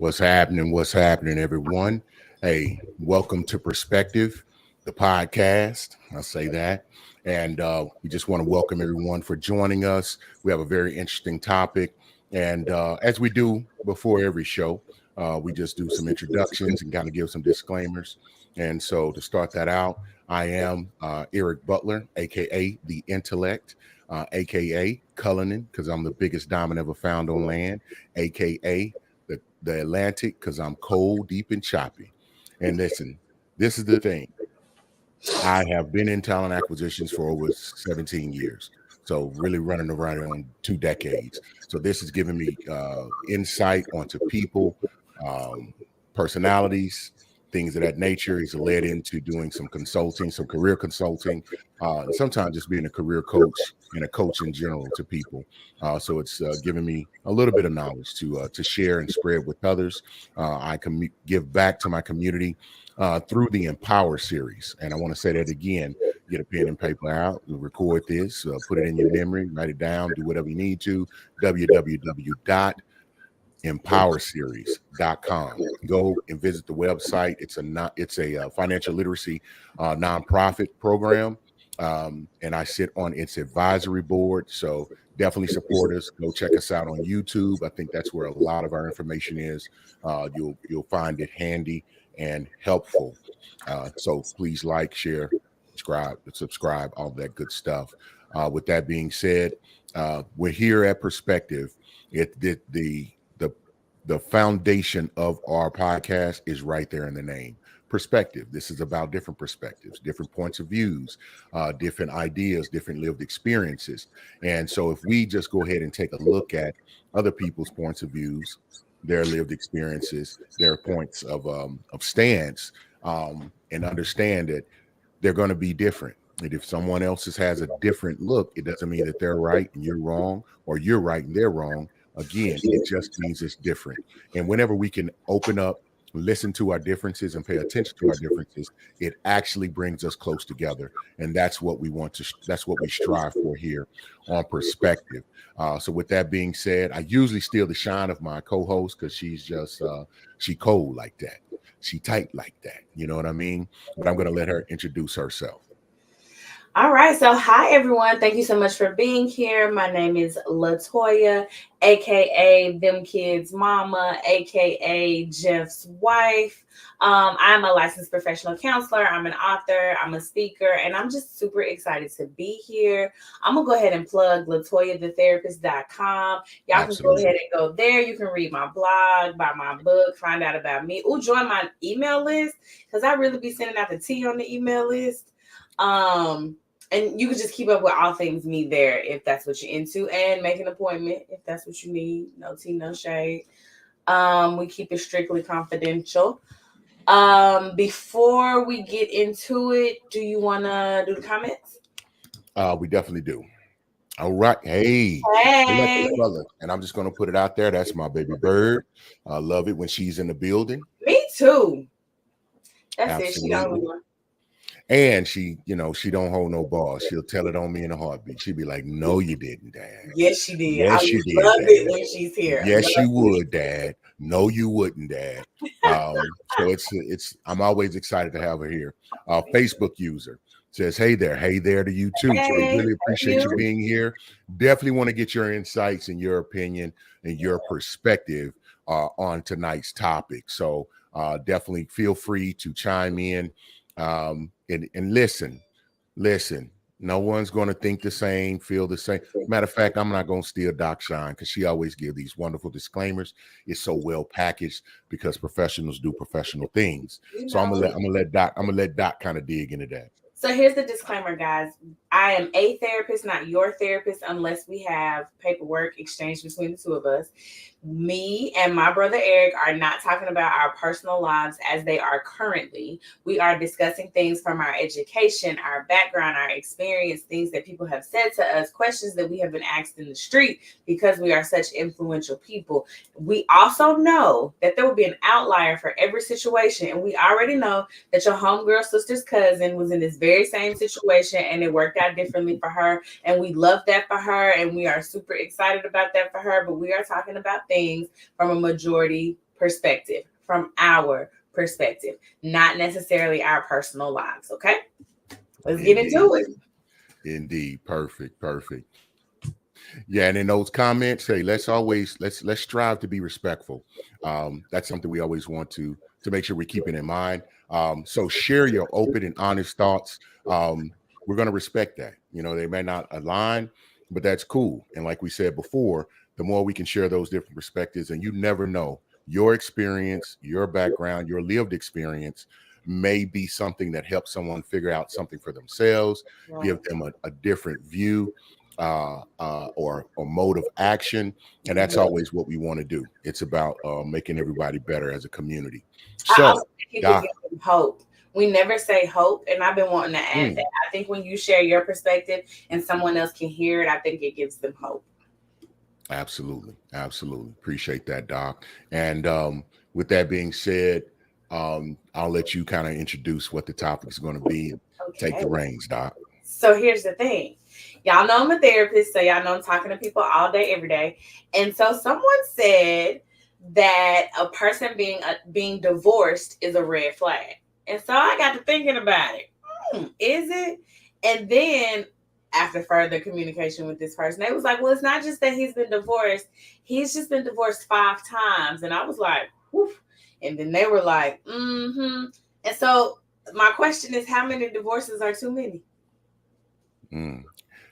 What's happening? What's happening, everyone? Hey, welcome to Perspective, the podcast. I'll say that. And we just want to welcome everyone for joining us. We have a very interesting topic. And as we do before every show, we just do some introductions and kind of give some disclaimers. And so to start that out, I am Eric Butler, aka The Intellect, aka Cullinan, because I'm the biggest diamond ever found on land, aka the Atlantic, because I'm cold, deep, and choppy. And listen, this is the thing. I have been in talent acquisitions for over 17 years. So really running around on 2 decades. So this has given me insight onto people, personalities, things of that nature. It's led into doing some consulting, some career consulting, and sometimes just being a career coach and a coach in general to people. So it's given me a little bit of knowledge to share and spread with others. I can give back to my community through the Empower series. And I want to say that again, get a pen and paper out, record this, put it in your memory, write it down, do whatever you need to, www.empowerseries.com. Go and visit the website. It's a financial literacy nonprofit program. And I sit on its advisory board. So definitely support us. Go check us out on YouTube. I think that's where a lot of our information is. You'll find it handy and helpful. So please like, share, subscribe, all that good stuff. With that being said, we're here at Perspective. The foundation of our podcast is right there in the name. Perspective. This is about different perspectives, different points of views, different ideas, different lived experiences. And so if we just go ahead and take a look at other people's points of views, their lived experiences, their points of stance, and understand that they're going to be different. And if someone else has a different look, it doesn't mean that they're right and you're wrong, or you're right and they're wrong. Again, it just means it's different. And whenever we can open up, listen to our differences and pay attention to our differences, it actually brings us close together. And that's what we that's what we strive for here on Perspective. So with that being said, I usually steal the shine of my co-host because she's just, she cold like that. She tight like that. You know what I mean? But I'm going to let her introduce herself. All right. So, hi, everyone. Thank you so much for being here. My name is Latoya, a.k.a. Them Kids Mama, a.k.a. Jeff's wife. I'm a licensed professional counselor. I'm an author. I'm a speaker, and I'm just super excited to be here. I'm going to go ahead and plug LatoyaTheTherapist.com. Y'all can go ahead and go there. You can read my blog, buy my book, find out about me. Join my email list because I really be sending out the tea on the email list. And you can just keep up with all things me there if that's what you're into, and make an appointment if that's what you need. No tea, no shade. We keep it strictly confidential. Before we get into it, do you want to do the comments? We definitely do. All right. Hey. Brother. And I'm just going to put it out there. That's my baby bird. I love it when she's in the building. Me too. That's Absolutely. it. She don't know. And she don't hold no balls. She'll tell it on me in a heartbeat. She'd be like, "No, you didn't, Dad." Yes, she did. Yes, she did. Love Dad. it when she's here. Yes, she would, Dad. No, you wouldn't, Dad. So it's. I'm always excited to have her here. Facebook user says, "Hey there to you too." Hey, so we really appreciate you being here. Definitely want to get your insights and your opinion and your perspective on tonight's topic. So definitely feel free to chime in. And listen, no one's going to think the same, feel the same. Matter of fact, I'm not going to steal Doc Shine because she always gives these wonderful disclaimers. It's so well packaged because professionals do professional things. So I'm gonna let Doc kind of dig into that. So here's the disclaimer, guys. I am a therapist, not your therapist, unless we have paperwork exchanged between the two of us. Me and my brother Eric are not talking about our personal lives as they are currently. We are discussing things from our education, our background, our experience, things that people have said to us, questions that we have been asked in the street because we are such influential people. We also know that there will be an outlier for every situation. And we already know that your homegirl sister's cousin was in this very same situation and it worked out differently for her. And we love that for her. And we are super excited about that for her. But we are talking about things from a majority perspective, from our perspective, not necessarily our personal lives. Okay, let's get Indeed. into it. Indeed. Perfect. Perfect. Yeah, and in those comments, hey, let's strive to be respectful. That's something we always want to make sure we keep it in mind. So share your open and honest thoughts. We're going to respect that. You know, they may not align, but that's cool. And like we said before, the more we can share those different perspectives, and you never know, your experience, your background, your lived experience may be something that helps someone figure out something for themselves, Right. give them a different view or mode of action, and that's Yeah. always what we want to do. It's about making everybody better as a community. I So, also think you could Doc, give them hope. We never say hope, and I've been wanting to add mm, that. I think when you share your perspective and someone else can hear it, I think it gives them hope. absolutely, absolutely appreciate that, Doc. And with that being said, I'll let you kind of introduce what the topic is going to be and take Okay. the reins, Doc. So here's the thing. Y'all know I'm a therapist, so y'all know I'm talking to people all day, every day. And so someone said that a person being divorced is a red flag. And so I got to thinking about it. Is it? And then after further communication with this person, they was like, well, it's not just that he's been divorced. He's just been divorced 5 times. And I was like, whew. And then they were like, mm-hmm. And so my question is, how many divorces are too many? Mm.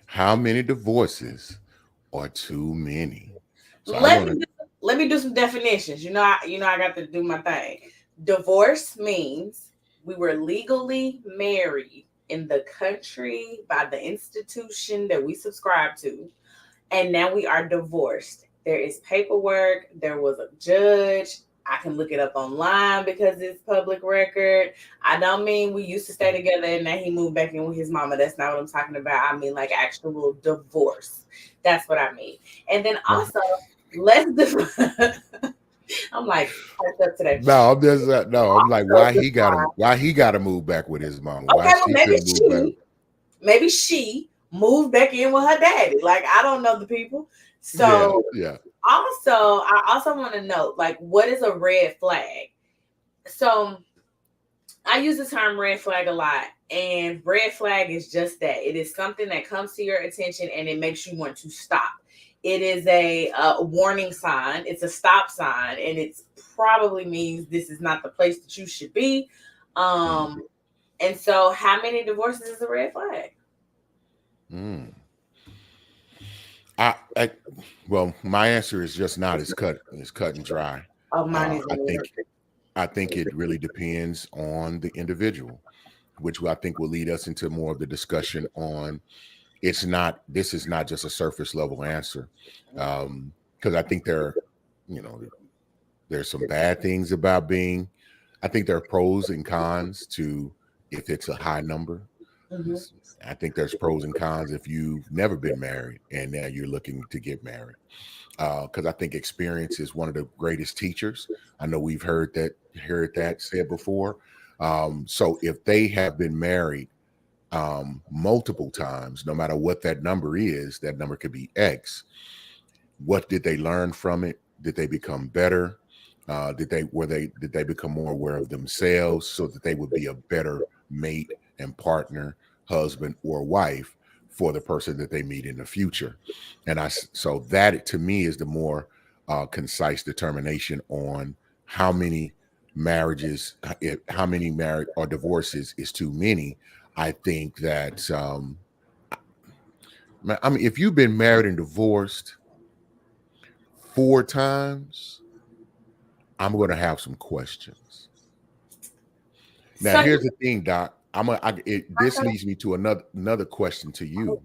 How many divorces are too many? So I Let want me to. do, let me do some definitions. I got to do my thing. Divorce means we were legally married in the country by the institution that we subscribe to, and now we are divorced. There is paperwork. There was a judge. I can look it up online because it's public record. I don't mean we used to stay together and then he moved back in with his mama. That's not what I'm talking about. I mean like actual divorce. That's what I mean. And then also, let's I'm like hyped up today. No, I'm just no. I'm like, Also define. why he got to move back with his mama? Okay, Why well she couldn't move back? maybe she moved back in with her daddy. Like I don't know the people. Yeah, So yeah. I also want to know, like, what is a red flag? So I use the term red flag a lot, and red flag is just that. It is something that comes to your attention and it makes you want to stop. It is a warning sign. It's a stop sign, and it's probably means this is not the place that you should be. Mm, Um, and so, how many divorces is a red flag? mm. I well, my answer is just not as cut and dry. Oh, mine is I a red. think it really depends on the individual, which I think will lead us into more of the discussion on. It's not. This is not just a surface level answer, because I think you know, there's some bad things about being. I think there are pros and cons to if it's a high number. Mm-hmm. I think there's pros and cons if you've never been married and now you're looking to get married. Because I think experience is one of the greatest teachers. I know we've heard that said before. So if they have been married multiple times, no matter what that number is, that number could be X. What did they learn from it? Did they become better? Did they become more aware of themselves so that they would be a better mate and partner, husband or wife for the person that they meet in the future? And so that to me is the more concise determination on how many marriages, how many marriage or divorces is too many. I think that I mean, if you've been married and divorced 4 times, I'm going to have some questions. Now, So, here's the thing, Doc. This leads me to another question to you,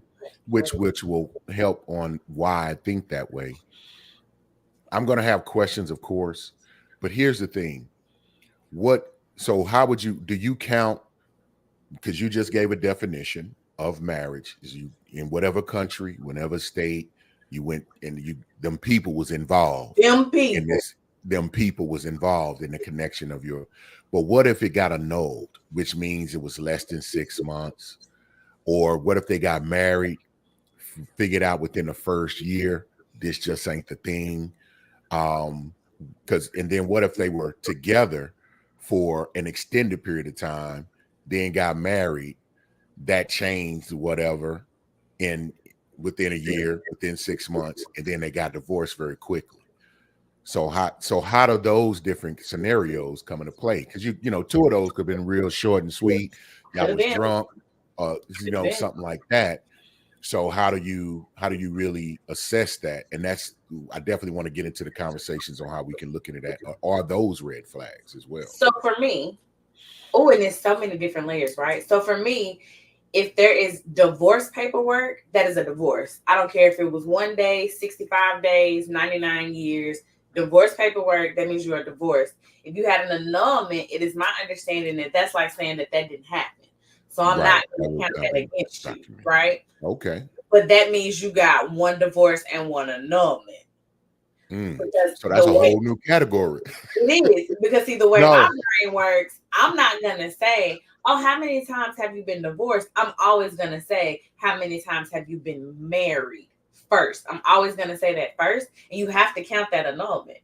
which will help on why I think that way. I'm going to have questions, of course, but here's the thing. So how would you do you count, because you just gave a definition of marriage, is you in whatever country, whatever state you went and them people was involved them in people. this, them people was involved in the connection of your, but what if it got annulled, which means it was less than 6 months? Or what if they got married, figured out within the first year, this just ain't the thing? Because and then what if they were together for an extended period of time, then got married, that changed whatever in within a year, within 6 months, and then they got divorced very quickly. So how do those different scenarios come into play? Because two of those could have been real short and sweet. Could Y'all have was been. drunk, Could have been. something like that. So how do you really assess that? And I definitely want to get into the conversations on how we can look into that. Are those red flags as well? So for me, oh, and there's so many different layers, right? So for me, if there is divorce paperwork, that is a divorce. I don't care if it was 1 day, 65 days, 99 years. Divorce paperwork, that means you are divorced. If you had an annulment, it is my understanding that that's like saying that didn't happen. So I'm Right. not going to count that against you, Document. right? Okay. But that means you got one divorce and one annulment. Because so that's a whole new category. It is. Because see, the way my brain works, I'm not going to say, oh, how many times have you been divorced? I'm always going to say, how many times have you been married first? I'm always going to say that first. And you have to count that annulment.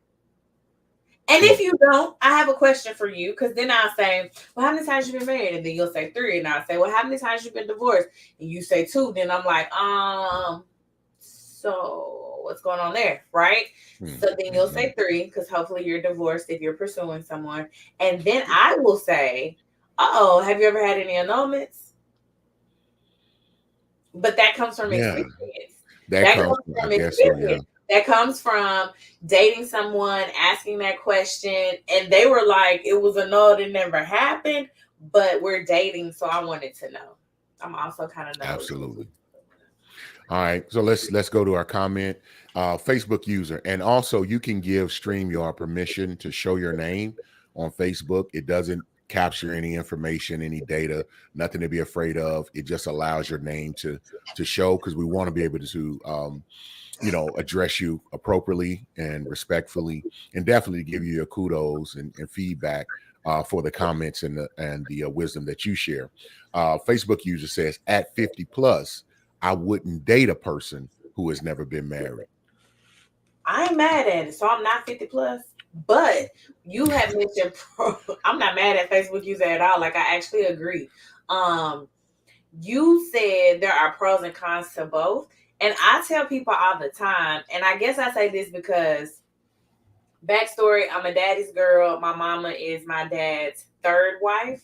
And if you don't, I have a question for you. Because then I'll say, well, how many times you been married? And then you'll say 3. And I'll say, well, how many times you been divorced? And you say 2. Then I'm like, so what's going on there? Right? So then you'll say 3, because hopefully you're divorced if you're pursuing someone. And then I will say, have you ever had any annulments? But that comes from experience. That comes from experience. That comes from dating someone, asking that question, and they were like, it was annulled, it never happened, but we're dating, so I wanted to know. I'm also kind of nosy. Absolutely. All right, so let's go to our comment. Facebook user, and also you can give StreamYard permission to show your name on Facebook. It doesn't capture any information, any data, nothing to be afraid of. It just allows your name to show, because we want to be able to address you appropriately and respectfully, and definitely give you your kudos and feedback for the comments and the wisdom that you share. Facebook user says, at 50 plus, I wouldn't date a person who has never been married. I ain't mad at it, so I'm not 50 plus. But you have mentioned I'm not mad at Facebook user at all. Like, I actually agree. You said there are pros and cons to both. And I tell people all the time, and I guess I say this because, backstory, I'm a daddy's girl. My mama is my dad's third wife.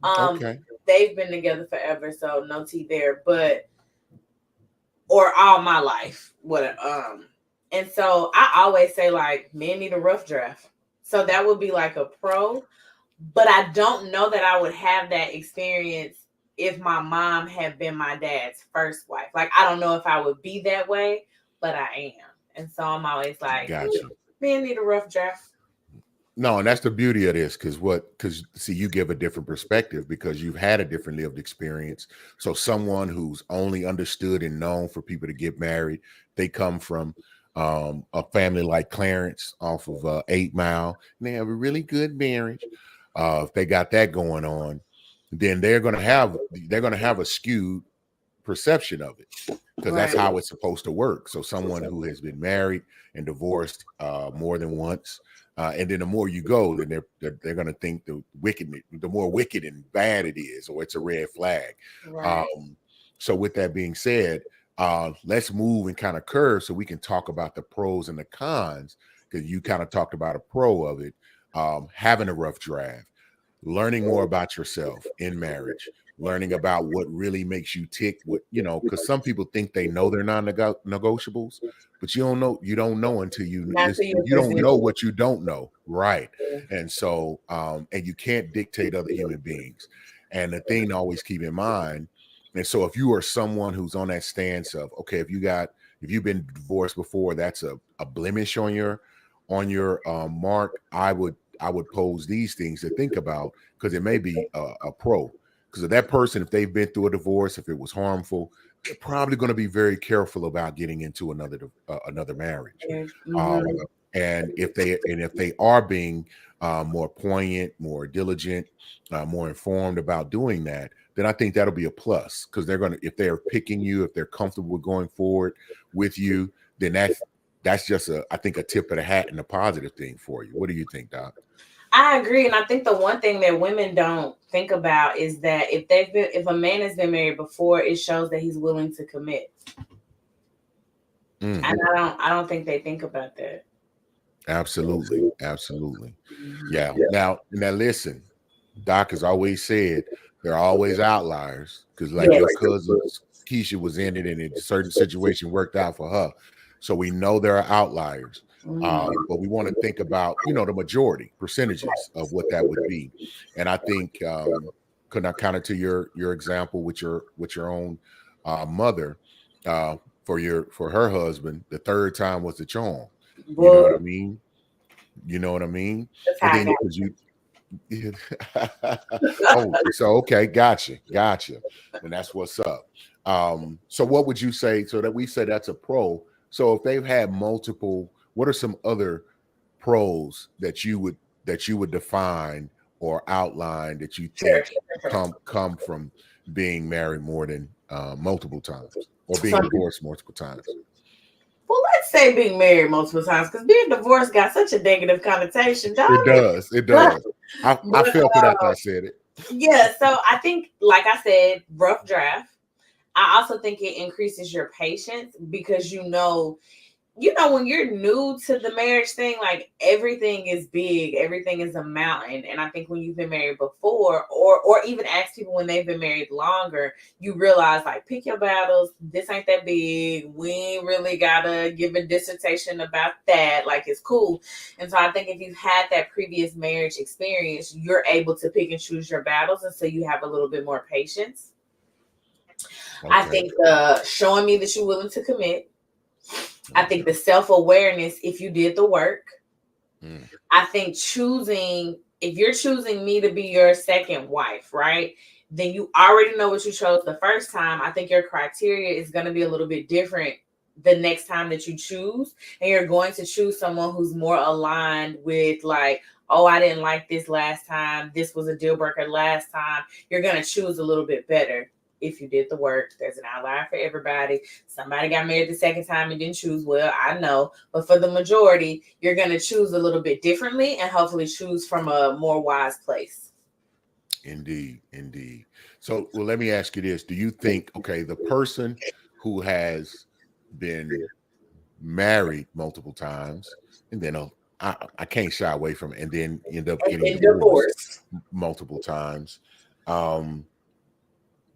Okay. They've been together forever, so no tea there, or all my life. And so I always say, like, men need a rough draft. So that would be like a pro. But I don't know that I would have that experience if my mom had been my dad's first wife. Like, I don't know if I would be that way, but I am. And so I'm always like, gotcha. Men need a rough draft. No, and that's the beauty of this, because see, you give a different perspective because you've had a different lived experience. So someone who's only understood and known for people to get married, they come from a family like Clarence off of 8 Mile, and they have a really good marriage. If they got that going on, then they're going to have a skewed perception of it, because that's how it's supposed to work. So someone who has been married and divorced more than once, and then the more you go, then they're going to think the more wicked and bad it is, or it's a red flag. So with that being said, let's move and kind of curve so we can talk about the pros and the cons, because you kind of talked about a pro of it, having a rough draft, learning more about yourself in marriage, learning about what really makes you tick, because some people think they know they're non-negotiables, but you don't know until you don't know what you don't know. Right. And so, and you can't dictate other human beings. And the thing to always keep in mind, and so if you are someone who's on that stance of, okay, if you've been divorced before, that's a blemish on your mark, I would pose these things to think about, because it may be a pro. Because of that person, if they've been through a divorce, if it was harmful, they're probably going to be very careful about getting into another marriage. And if they are being more poignant, more diligent, more informed about doing that, then I think that'll be a plus, because if they're picking you, if they're comfortable with going forward with you, then that's just I think a tip of the hat and a positive thing for you. What do you think, Doc? I agree, and I think the one thing that women don't think about is that if a man has been married before, it shows that he's willing to commit. And I don't think they think about that. Absolutely. Absolutely. Yeah. Mhm. Now listen, Doc has always said there are always outliers because like Yes. your cousin Keisha was in it and a certain situation worked out for her. So we know there are outliers. But we want to think about, the majority percentages of what that would be. And I think could I kind of to your example with your own mother, for her husband, the third time was the charm. You know Well, what I mean? You know what I mean? that's And how I then got because you oh, so okay, gotcha. And that's what's up. So what would you say? So that we say that's a pro. So if they've had multiple, what are some other pros that you would define or outline that you think Sure. come from being married more than multiple times or being So, divorced multiple times? well, let's say being married multiple times, because being divorced got such a negative connotation, don't It it? does. It But, does. I but felt it after I said it. yeah, so I think, like I said, rough draft. I also think it increases your patience because when you're new to the marriage thing, like everything is big, everything is a mountain. And I think when you've been married before, or even ask people when they've been married longer, you realize like pick your battles. This ain't that big. We ain't really gotta give a dissertation about that. Like it's cool. And so I think if you've had that previous marriage experience, you're able to pick and choose your battles, and so you have a little bit more patience. I Okay. think showing me that you're willing to commit. I think the self-awareness, if you did the work. I think if you're choosing me to be your second wife, right? Then you already know what you chose the first time. I think your criteria is going to be a little bit different the next time that you choose. And you're going to choose someone who's more aligned with like, oh, I didn't like this last time. This was a deal breaker last time. You're going to choose a little bit better if you did the work. There's an outlier for everybody. Somebody got married the second time and didn't choose well, I know. But for the majority, you're going to choose a little bit differently and hopefully choose from a more wise place. Indeed. So, well, let me ask you this. Do you think, okay, the person who has been married multiple times and then I can't shy away from it and then end up And getting then divorced divorce. multiple times,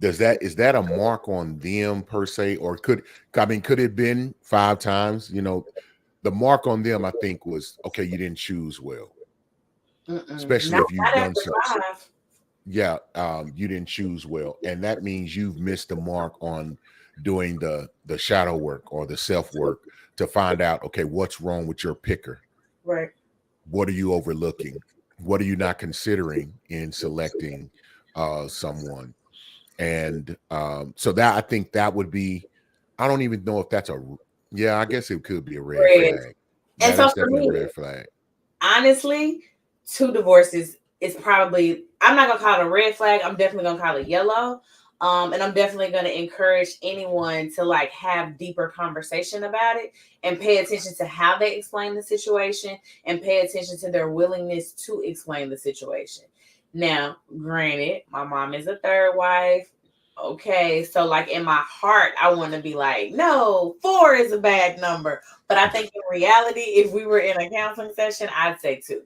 is that a mark on them per se, or could it been 5 times? The mark on them, I think, was okay, you didn't choose well, especially Not if you've done after some. 5. Yeah, you didn't choose well, and that means you've missed the mark on doing the shadow work or the self work to find out, okay, what's wrong with your picker? Right. What are you overlooking? What are you not considering in selecting someone? And so that, I think that would be, I don't even know if that's yeah, I guess it could be a red Red. flag. And Yeah, so that's for definitely me, a red flag. honestly, 2 divorces is probably, I'm not gonna call it a red flag. I'm definitely gonna call it yellow. And I'm definitely gonna encourage anyone to like have deeper conversation about it and pay attention to how they explain the situation and pay attention to their willingness to explain the situation. Now, granted, my mom is a third wife. Okay, so like in my heart, I want to be like, no, 4 is a bad number. But I think in reality, if we were in a counseling session, I'd say 2.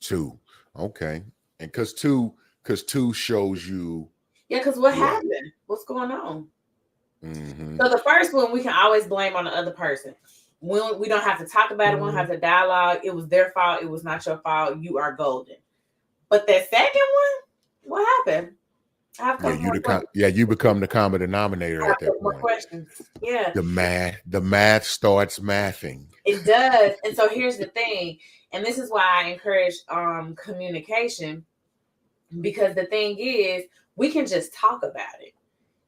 2. Okay. And because two shows you Yeah, because what what. happened? What's going on? Mm-hmm. So the first one we can always blame on the other person. We don't have to talk about it. We don't have to dialogue. It was their fault. It was not your fault. You are golden. But that second one, what happened? I have a couple more questions. You become the common denominator I have at a that couple more point. questions. Yeah. The math starts mathing. It does. And so here's the thing, and this is why I encourage communication, because the thing is, we can just talk about it.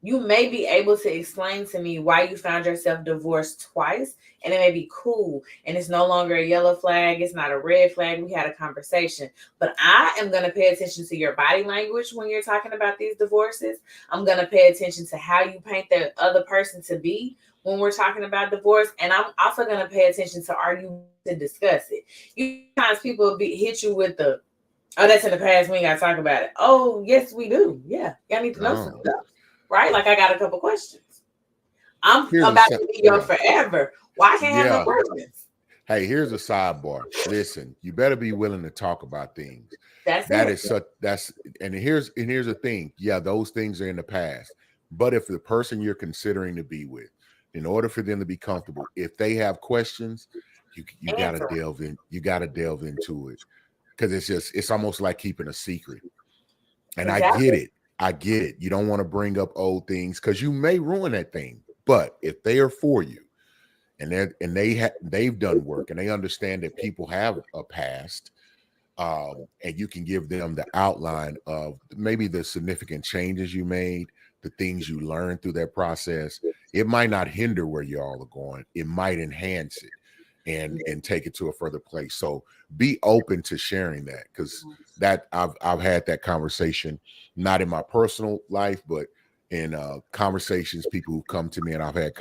You may be able to explain to me why you found yourself divorced twice, and it may be cool. And it's no longer a yellow flag. It's not a red flag. We had a conversation. But I am going to pay attention to your body language when you're talking about these divorces. I'm going to pay attention to how you paint the other person to be when we're talking about divorce. And I'm also going to pay attention to, are you to discuss it? Sometimes people hit you with the, oh, that's in the past, we ain't got to talk about it. Oh, yes, we do. Yeah, y'all need to know some stuff, right? Like, I got a couple questions. I'm about to be your forever. Why I can't have no questions? Hey, here's a sidebar. Listen, you better be willing to talk about things. That's and here's the thing. Yeah, those things are in the past. But if the person you're considering to be with, in order for them to be comfortable, if they have questions, you gotta delve in. You gotta delve into it, because it's almost like keeping a secret. And exactly. I get it. You don't want to bring up old things because you may ruin that thing. But if they are for you, and they've done work and they understand that people have a past, and you can give them the outline of maybe the significant changes you made, the things you learned through that process, it might not hinder where you all are going. It might enhance it and take it to a further place. So be open to sharing that, because that I've had that conversation, not in my personal life, but in conversations, people who come to me, and I've had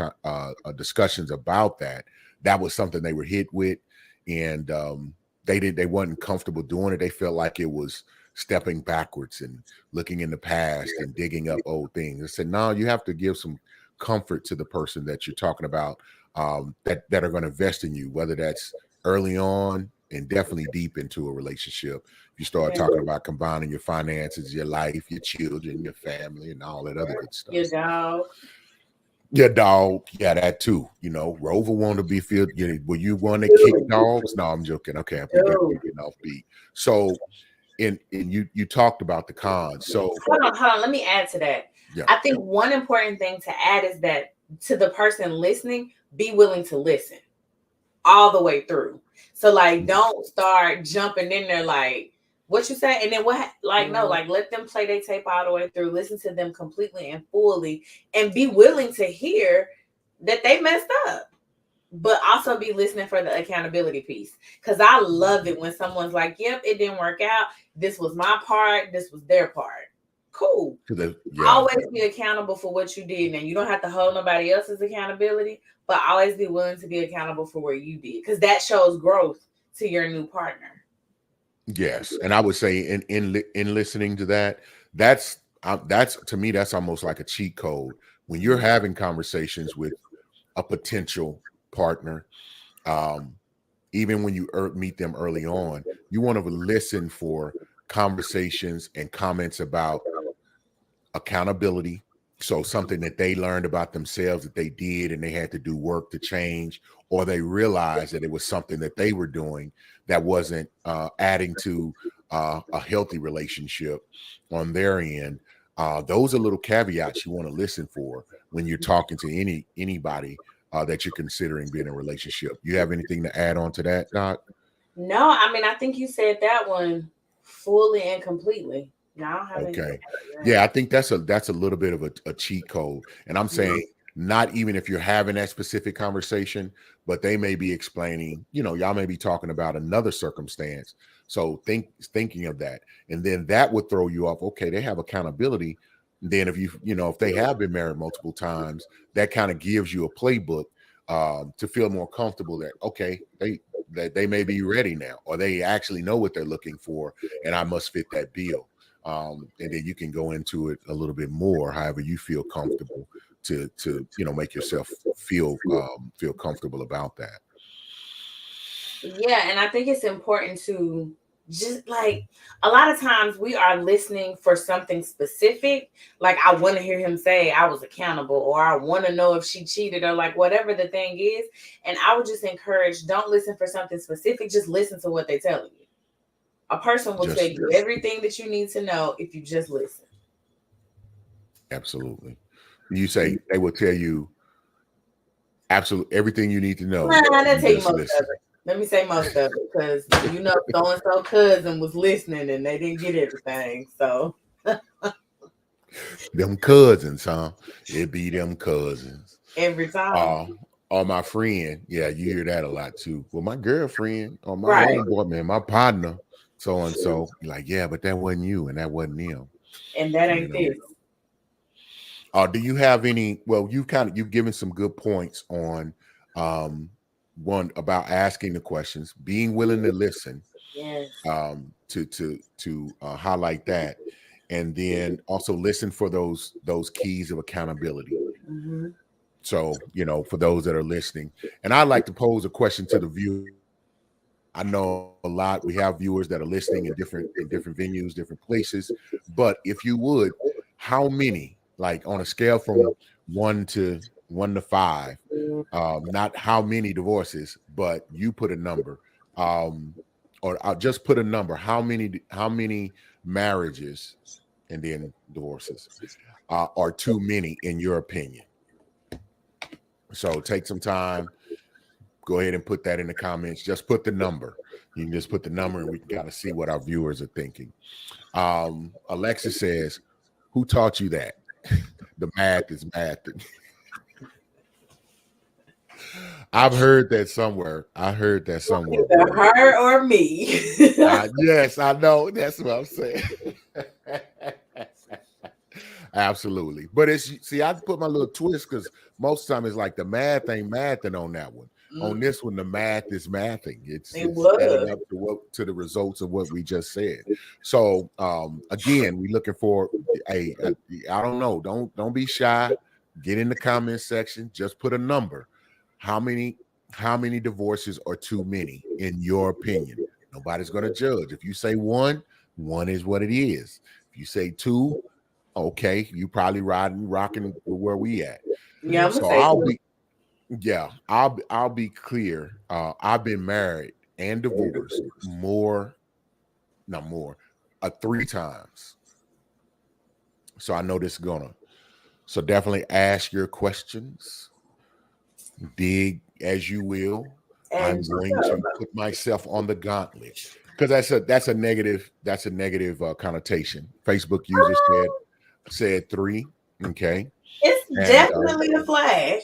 discussions about that. That was something they were hit with, and they wasn't comfortable doing it. They felt like it was stepping backwards and looking in the past and digging up old things. I said, no, you have to give some comfort to the person that you're talking about, that are going to invest in you, whether that's early on and definitely deep into a relationship. You start talking about combining your finances, your life, your children, your family, and all that other good stuff. Your dog, yeah, that too. You know, Rover want to be filled. Were you one that kick dogs? No, I'm joking. Okay, I'm getting off beat. So, and you talked about the cons. So hold on. Let me add to that. Yeah. I think one important thing to add is that to the person listening, be willing to listen all the way through. So like, don't start jumping in there like, what you say, and then what? Like, no, like let them play their tape all the way through. Listen to them completely and fully, and be willing to hear that they messed up, but also be listening for the accountability piece. Because I love it when someone's like, "Yep, it didn't work out. This was my part. This was their part." Cool. Always be accountable for what you did. Now you don't have to hold nobody else's accountability, but always be willing to be accountable for what you did, because that shows growth to your new partner. Yes, and I would say in listening to that, that's to me, that's almost like a cheat code when you're having conversations with a potential partner. Even when you meet them early on, you want to listen for conversations and comments about accountability. So something that they learned about themselves that they did and they had to do work to change, or they realized that it was something that they were doing that wasn't adding to a healthy relationship on their end. Those are little caveats you want to listen for when you're talking to anybody that you're considering being in a relationship. You have anything to add on to that, Doc? No, I mean, I think you said that one fully and completely. No, I don't have okay. Yeah, I think that's a little bit of a cheat code. And I'm saying not even if you're having that specific conversation, but they may be explaining, y'all may be talking about another circumstance. So thinking of that. And then that would throw you off. Okay, they have accountability. And then if if they have been married multiple times, that kind of gives you a playbook to feel more comfortable that, okay, they may be ready now, or they actually know what they're looking for, and I must fit that bill. And then you can go into it a little bit more, however you feel comfortable to make yourself feel comfortable about that. Yeah, and I think it's important to just like, a lot of times we are listening for something specific. Like, I want to hear him say I was accountable, or I want to know if she cheated, or like whatever the thing is. And I would just encourage, don't listen for something specific. Just listen to what they're telling you. A person will tell you everything that you need to know if you just listen. Absolutely. You say they will tell you absolutely everything you need to know. They'll tell you most of it. Let me say most of it, because so-and-so cousin was listening and they didn't get everything. So them cousins, huh? It be them cousins. Every time. Or my friend. Yeah, you hear that a lot too. Well, my girlfriend or my homeboy, man, my partner, so and so. Like, yeah, but that wasn't you and that wasn't him. And that ain't this. Do you have any? Well, you've given some good points on one about asking the questions, being willing to listen, Yes. to highlight that, and then also listen for those keys of accountability. Mm-hmm. So, for those that are listening, and I'd like to pose a question to the viewer. I know a lot. We have viewers that are listening in different venues, different places. But if you would, how many, like on a scale from one to five, not how many divorces, but you put a number, um, or I'll just put a number. How many marriages and then divorces are too many in your opinion? So take some time. Go ahead and put that in the comments. Just put the number. You can just put the number and we can kind of see what our viewers are thinking. Alexis says, who taught you that? The math is math. I've heard that somewhere. I heard that somewhere. Either her or me. Yes, I know. That's what I'm saying. Absolutely. But I put my little twist because most of the time it's like the math ain't mathing on that one. On this one, the math is mathing. It's adding up to the results of what we just said. So again, we're looking for I don't know. Don't be shy. Get in the comment section. Just put a number. How many divorces are too many in your opinion? Nobody's going to judge. If you say one is what it is. If you say two, okay, you probably rocking where we at. Yeah, I'm So I'll be clear. I've been married and divorced three times. So I know this is so definitely ask your questions, dig as you will. I'm going to put myself on the gauntlet because that's a negative connotation. Facebook user said three. Okay. It's definitely a flag.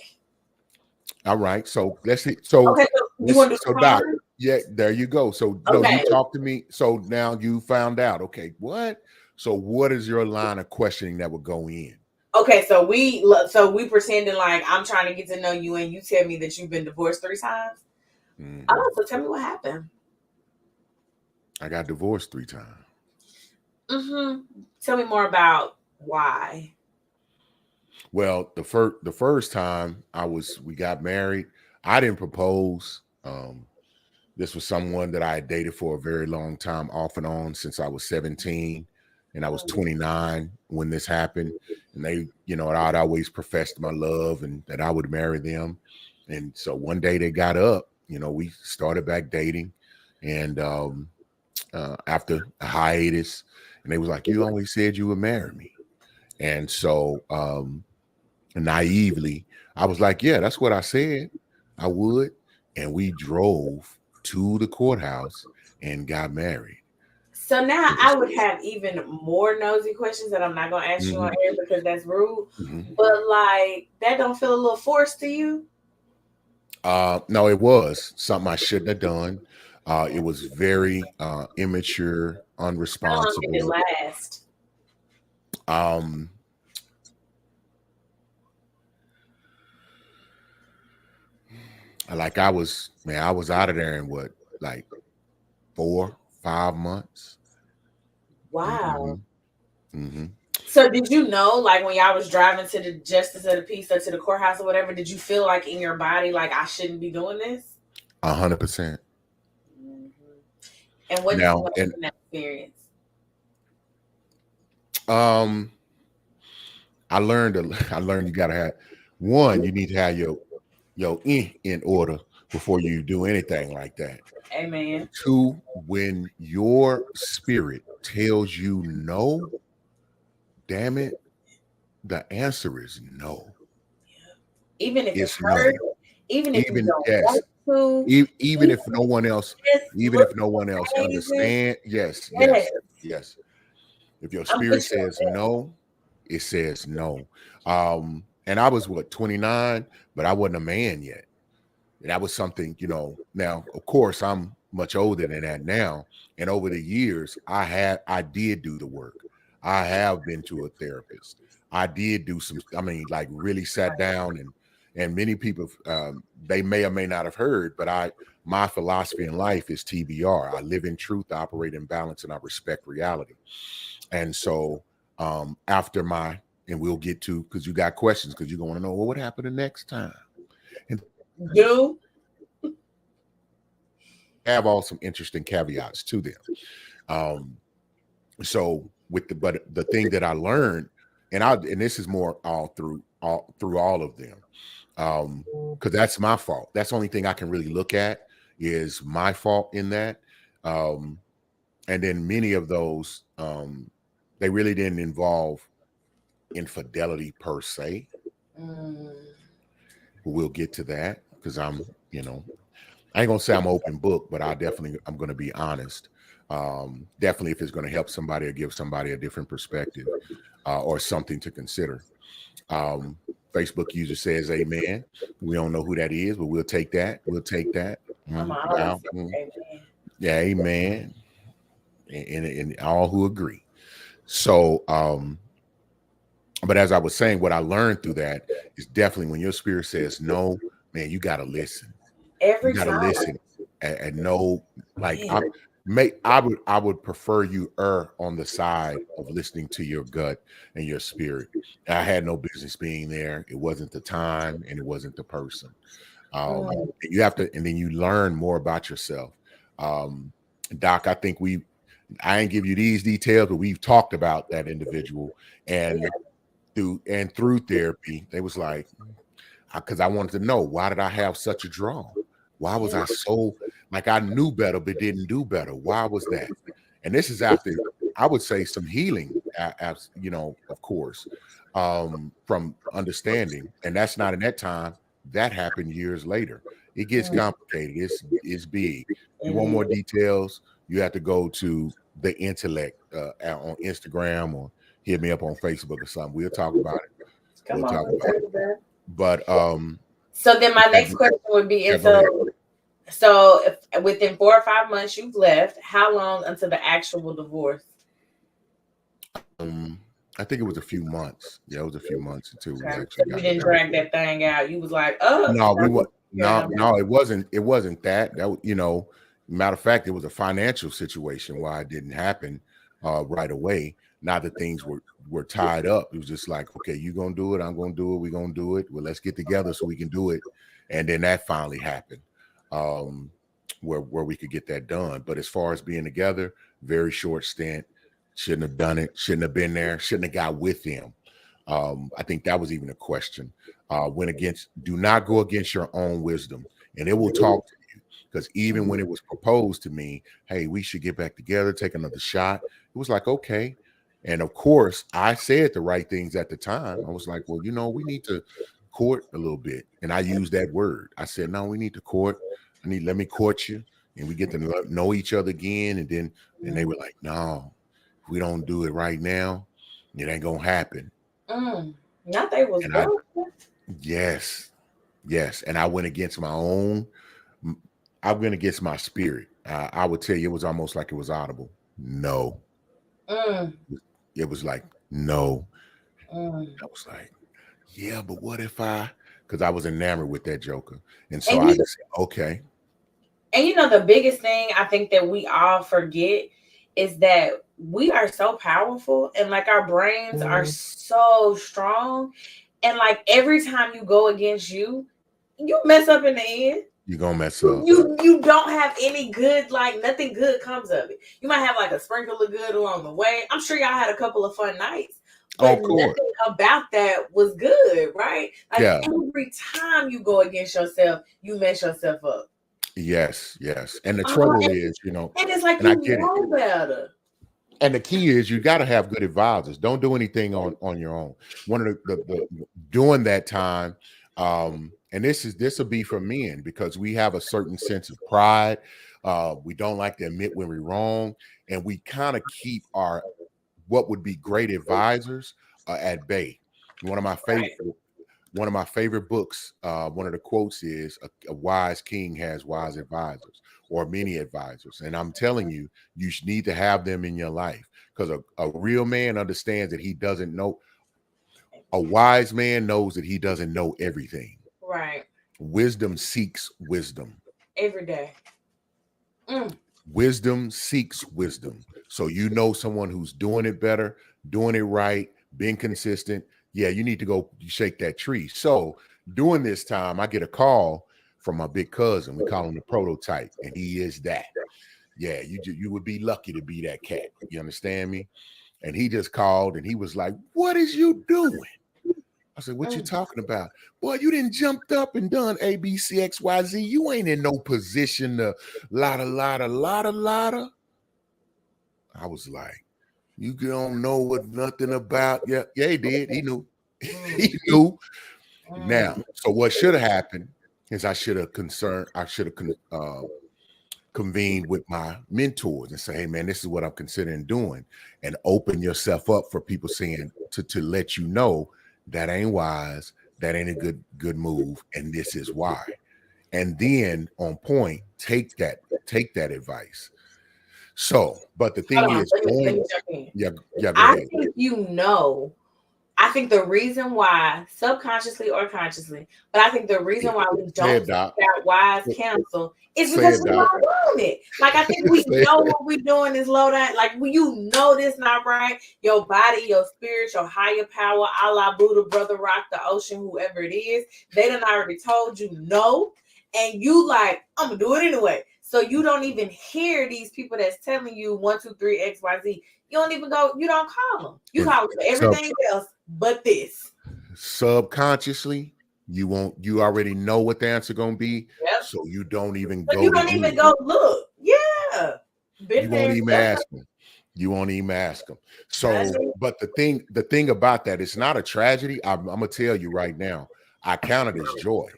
All right. So let's see. So, okay, so you want to do Doc, yeah, there you go. So no, okay. you talk to me. So now you found out. Okay, what? So what is your line of questioning that would go in? Okay, so we pretending like I'm trying to get to know you, and you tell me that you've been divorced 3 times. Mm-hmm. Oh, so tell me what happened. I got divorced 3 times. Mm-hmm. Tell me more about why. Well, the first time we got married. I didn't propose. This was someone that I had dated for a very long time, off and on, since I was 17, and I was 29 when this happened. And they, I'd always professed my love and that I would marry them. And so one day they got up. We started back dating, and after a hiatus, and they was like, "You always said you would marry me," and so naively, I was like, "Yeah, that's what I said I would," and we drove to the courthouse and got married. So now I would have even more nosy questions that I'm not going to ask you on air because that's rude. But like, that don't feel a little forced to you? No, it was something I shouldn't have done. It was very immature, unresponsible. How long did it last? Like I was out of there in what, like 4-5 months. Wow. So did you know, like when y'all was driving to the justice of the peace or to the courthouse or whatever, did you feel like in your body, like I shouldn't be doing this? 100%. And what did you learn from that experience? I learned you gotta have one, you need to have your in order before you do anything like that. Amen. 2, when your spirit tells you no, damn it, the answer is no. Even if it's hurt, even if you don't want to, even if no one else understands, yes. If your spirit says no, it says no. And I was 29, but I wasn't a man yet. That was something, now, of course, I'm much older than that now. And over the years, I did do the work. I have been to a therapist. I did do some, I mean, like really sat down and many people they may or may not have heard, but my philosophy in life is TBR. I live in truth, I operate in balance, and I respect reality. And so after and we'll get to, because you got questions, because you're going to know, well, what happened the next time? And Do have all some interesting caveats to them. So but the thing that I learned, and this is more through all of them, because that's my fault. That's the only thing I can really look at is my fault in that. And then many of those, they really didn't involve infidelity per se. We'll get to that because I ain't gonna say I'm an open book, but I'm gonna be honest. Definitely if it's gonna help somebody or give somebody a different perspective or something to consider. Facebook user says amen. We don't know who that is, but we'll take that. We'll take that. amen. Yeah, amen. And all who agree. So but as I was saying, what I learned through that is definitely when your spirit says no, man, you got to listen. Every You got to time. listen and know, like Man. I would prefer you err on the side of listening to your gut and your spirit. I had no business being there. It wasn't the time and it wasn't the person. You have to, and then you learn more about yourself. Doc, I think I ain't give you these details, but we've talked about that individual and through therapy, they was like, because I wanted to know, why did I have such a draw? Why was I so, like, I knew better but didn't do better? Why was that? And this is after, I would say, some healing, of course, from understanding. And that's not in that time. That happened years later. It gets complicated. It's big. You want more details, you have to go to the intellect on Instagram or hit me up on Facebook or something. We'll talk about it. Come on. But so then my next question would be, so if within 4 or 5 months you've left, how long until the actual divorce? I think it was a few months. Yeah, it was a few months until we actually got. You didn't drag that thing out. You was like, oh no, it wasn't that. That matter of fact, it was a financial situation why it didn't happen right away. Now that things were tied up, it was just like, okay, you're gonna do it, I'm gonna do it, we're gonna do it. Well, let's get together so we can do it. And then that finally happened. Where we could get that done. But as far as being together, very short stint. Shouldn't have done it, shouldn't have been there, shouldn't have got with him. I think that was even a question. Do not go against your own wisdom, and it will talk to you. Because even when it was proposed to me, hey, we should get back together, take another shot, it was like, okay. And of course, I said the right things at the time. I was like, well, we need to court a little bit. And I used that word. I said, no, we need to court. Let me court you, and we get to know each other again. And they were like, no, if we don't do it right now, it ain't gonna happen. Not they was yes. And I went against my own. I went against my spirit. I would tell you, it was almost like it was audible. No. It was like, no. I was like, yeah, but what if because I was enamored with that joker. And so I just said, okay. And the biggest thing I think that we all forget is that we are so powerful and like our brains are so strong. And like every time you go against you mess up in the end. You're gonna mess up. You don't have any good, like nothing good comes of it. You might have like a sprinkle of good along the way. I'm sure y'all had a couple of fun nights. But nothing about that was good, right? Like every time you go against yourself, you mess yourself up. Yes. And the trouble is, and it's like you know better. And the key is you got to have good advisors. Don't do anything on your own. One of the during that time, and this will be for men because we have a certain sense of pride. We don't like to admit when we're wrong, and we kind of keep what would be great advisors at bay. One of my favorite one of my favorite books, one of the quotes is a wise king has wise advisors or many advisors. And I'm telling you, you need to have them in your life because a real man understands that he doesn't know. A wise man knows that he doesn't know everything. Right. Wisdom seeks wisdom. Every day. Wisdom seeks wisdom. So you know someone who's doing it better, doing it right, being consistent. Yeah, you need to go shake that tree. So during this time, I get a call from my big cousin. We call him the prototype, and he is that. Yeah, you would be lucky to be that cat. You understand me? And he just called and he was like, "What is you doing?" I said, "What you talking about? Boy, you didn't jumped up and done A, B, C, X, Y, Z. You ain't in no position to lotta. I was like, "You don't know what nothing about." Yeah, he did. He knew. He knew. Now, so what should have happened is I should have convened with my mentors and say, "Hey man, this is what I'm considering doing," and open yourself up for people saying to let you know that ain't wise, that ain't a good move, and this is why. And then on point, take that advice. So, but the thing is, let me jump in. Go I ahead. think I think the reason why, subconsciously or consciously, but I think the reason why we don't take that wise counsel is because we don't want it. Like, I think we know what we're doing is low down. Like, when you know this not right, your body, your spirit, your higher power, Allah, Buddha, Brother Rock, the ocean, whoever it is, they done already told you no. And you like, I'm going to do it anyway. So you don't even hear these people that's telling you 1, 2, 3, X, Y, Z. You don't even go, you don't call them. You call them for everything else but this. Subconsciously, you already know what the answer gonna be. Yep. So you don't even but go. You don't even go look. Yeah. You won't even ask them. You won't even ask them. So, but the thing about that, it's not a tragedy. I'm gonna tell you right now, I count it as joy.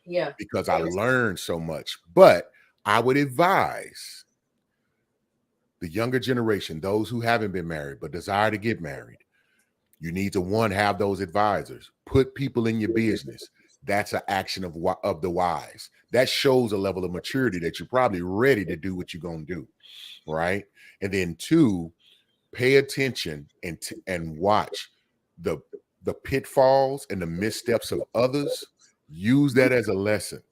Yeah. Because I learned so much. But I would advise the younger generation, those who haven't been married but desire to get married, you need to have those advisors. Put people in your business. That's an action of the wise. That shows a level of maturity that you're probably ready to do what you're gonna do, right? And then 2, pay attention and watch the pitfalls and the missteps of others. Use that as a lesson.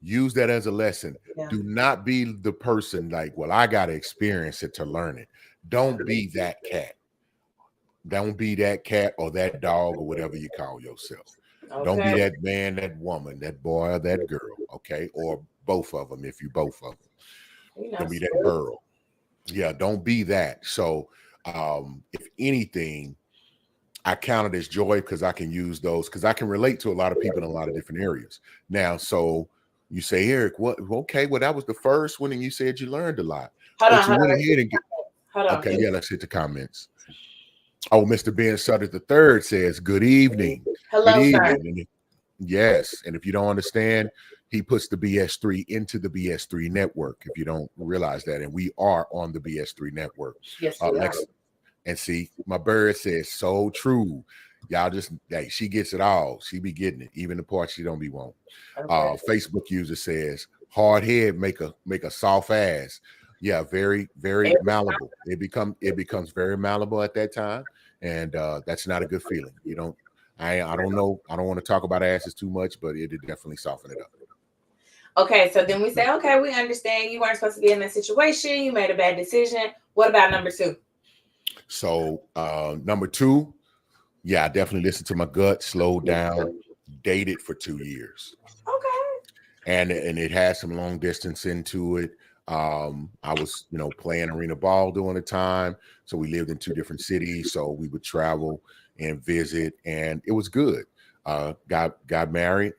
Use that as a lesson. Yeah. Do not be the person like, well, I got to experience it to learn it. Don't be that cat. Don't be that cat or that dog or whatever you call yourself. Okay. Don't be that man, that woman, that boy, or that girl. Okay. Or both of them if you both of them. Don't be that girl. Yeah. Don't be that. So if anything, I count it as joy because I can use those because I can relate to a lot of people in a lot of different areas. Now, so you say, Eric, what? Okay, well, that was the first one, and you said you learned a lot. Hold on. Okay, yeah, let's hit the comments. Oh, Mr. Ben Sutter III says, good evening. Hello, good evening. Yes, and if you don't understand, he puts the BS3 into the BS3 network, if you don't realize that, and we are on the BS3 network. Yes, we are. And see, my bird says, so true. Y'all just, hey, she gets it all. She be getting it, even the parts she don't be want. Okay. Facebook user says, hard head make a soft ass. Yeah, very, very malleable. It becomes very malleable at that time, and that's not a good feeling. You don't. I don't know. I don't want to talk about asses too much, but it did definitely soften it up. Okay, so then we say, okay, we understand you weren't supposed to be in that situation. You made a bad decision. What about number 2? So number 2, yeah, I definitely listened to my gut, slowed down, dated for 2 years. Okay. And it had some long distance into it. I was, playing arena ball during the time. So we lived in 2 different cities. So we would travel and visit, and it was good. Got married,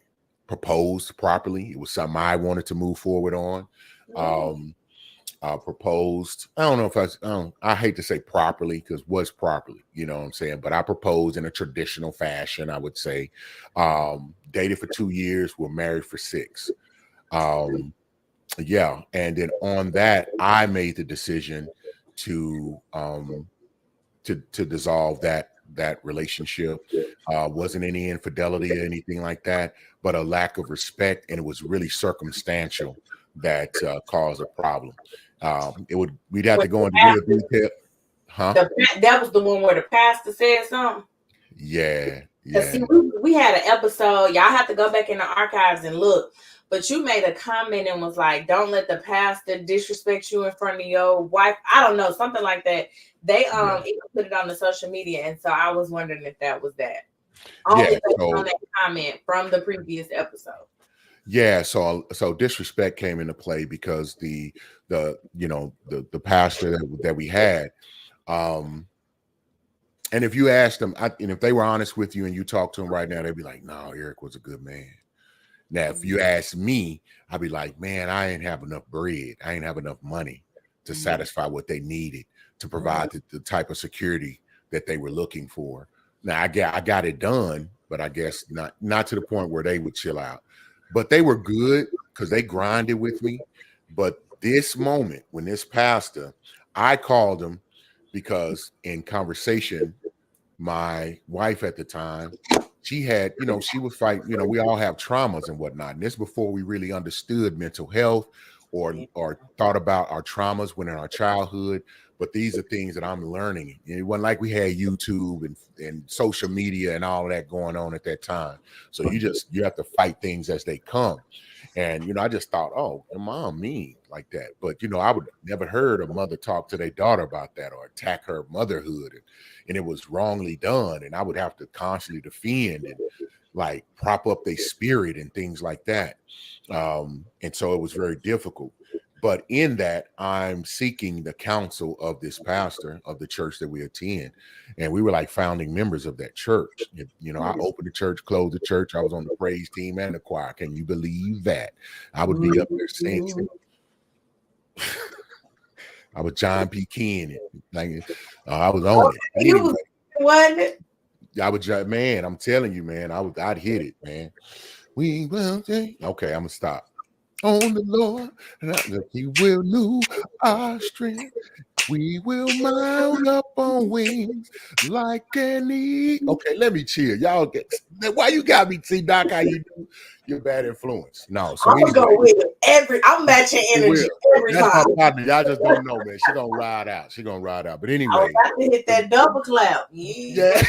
proposed properly. It was something I wanted to move forward on. Proposed. I don't know if I hate to say properly because what's properly, you know what I'm saying? But I proposed in a traditional fashion, I would say. Dated for 2 years, we're married for 6. Yeah. And then on that, I made the decision to dissolve that that relationship. Wasn't any infidelity or anything like that, but a lack of respect, and it was really circumstantial that caused a problem. We'd have to go into real detail. Huh? That was the one where the pastor said something. Yeah. See, we had an episode. Y'all have to go back in the archives and look. But you made a comment and was like, "Don't let the pastor disrespect you in front of your wife." I don't know, something like that. They even put it on the social media, and so I was wondering if that was that. Only on that comment from the previous episode. Yeah, so disrespect came into play because the pastor that we had, and if you asked them, and if they were honest with you and you talk to them right now, they'd be like, "No, Eric was a good man." Now, if you ask me, I'd be like, "Man, I ain't have enough bread. I ain't have enough money to satisfy what they needed to provide the type of security that they were looking for." Now, I got it done, but I guess not to the point where they would chill out. But they were good because they grinded with me. But this moment, when this pastor, I called him because in conversation, my wife at the time, she had, she was fighting, we all have traumas and whatnot. And this before we really understood mental health or thought about our traumas when in our childhood. But these are things that I'm learning. It wasn't like we had YouTube and social media and all of that going on at that time. So you have to fight things as they come. And, I just thought, oh, your mom mean like that. But, I would never heard a mother talk to their daughter about that or attack her motherhood. And it was wrongly done. And I would have to constantly defend and like prop up their spirit and things like that. And so it was very difficult. But in that, I'm seeking the counsel of this pastor of the church that we attend. And we were like founding members of that church. I opened the church, closed the church. I was on the praise team and the choir. Can you believe that? I would be up there singing. I was John P. Ken. I was on it. Anyway, what? I would, man, I'm telling you, man, I'd hit it, man. We will say, okay, I'm gonna stop. On the Lord, and He will renew our strength. We will mount up on wings like an eagle. Okay, let me chill. Y'all why you got me? See, Doc, how you do? You're bad influence. No, so I'm gonna go with it I'm matching energy every time. That's my partner. Y'all just don't know, man. She gonna ride out. But anyway, I was about to hit that double clap. Yeah.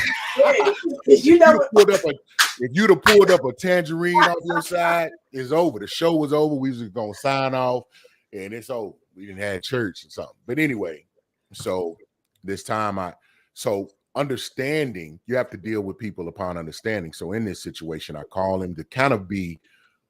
If you'd have pulled up a tangerine off your side, it's over. The show was over. We was just gonna sign off, and it's over. We didn't have church or something. But anyway, so this time understanding, you have to deal with people upon understanding. So in this situation, I call him to kind of be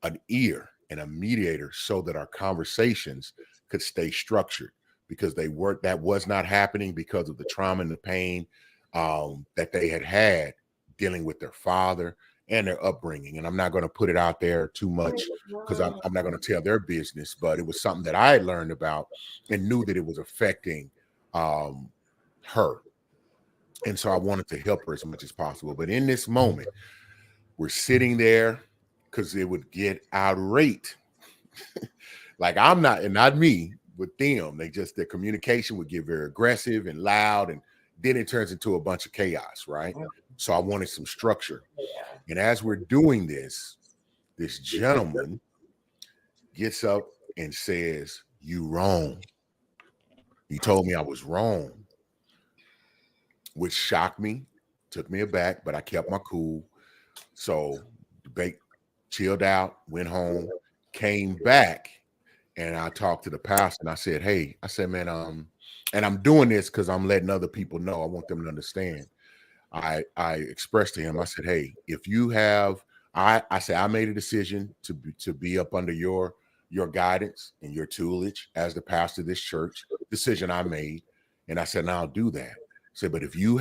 an ear and a mediator so that our conversations could stay structured, because that was not happening because of the trauma and the pain that they had dealing with their father and their upbringing. And I'm not going to put it out there too much because I'm not going to tell their business, but it was something that I had learned about and knew that it was affecting her. And so I wanted to help her as much as possible. But in this moment, we're sitting there because it would get irate. Like I'm not, and not me, with them. Their communication would get very aggressive and loud, and then it turns into a bunch of chaos, right? So I wanted some structure. And as we're doing this gentleman gets up and says, "You wrong. You told me I was wrong," which shocked me, took me aback, but I kept my cool. So debate, chilled out, went home, came back, and I talked to the pastor and I said, "Hey," I said, "Man, and I'm doing this because I'm letting other people know. I want them to understand." I expressed to him, I said, "Hey, if you have," I said, "I made a decision to be up under your guidance and your tutelage as the pastor of this church. Decision I made." And I said, "Now I'll do that." I said, "But if you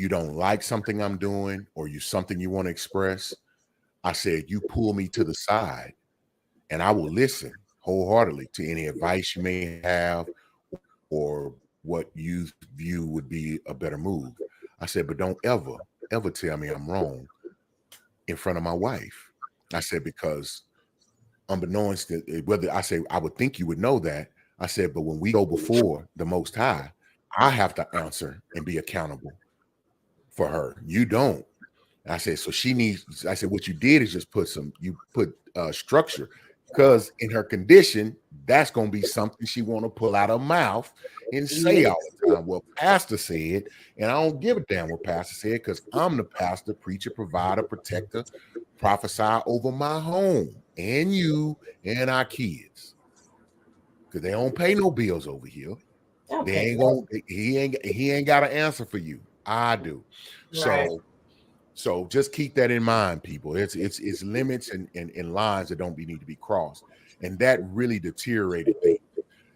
don't like something I'm doing or something you want to express," I said, "you pull me to the side and I will listen wholeheartedly to any advice you may have or what you view would be a better move." I said, "But don't ever tell me I'm wrong in front of my wife." I said, "Because unbeknownst to whether," I say, "I would think you would know that." I said, "But when we go before the Most High, I have to answer and be accountable for her. You don't. I said, so she needs, I said, what you did is just you put structure, because in her condition, that's going to be something she want to pull out her mouth and say Yes. all the time. Well, pastor said, and I don't give a damn what pastor said, because I'm the pastor, preacher, provider, protector, prophesy over my home and you and our kids, because they don't pay no bills over here. They Okay. ain't gonna, he ain't got an answer for you. I do. Right. So just keep that in mind, people. It's limits and lines that don't need to be crossed. And that really deteriorated things.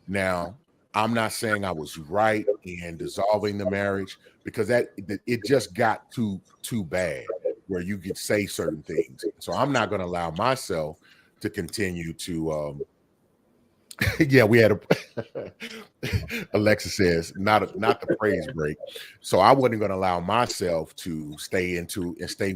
Now, I'm not saying I was right in dissolving the marriage, because it just got too bad where you could say certain things. So I'm not going to allow myself to continue to yeah, we had a Alexa says not the praise break. So I wasn't going to allow myself to stay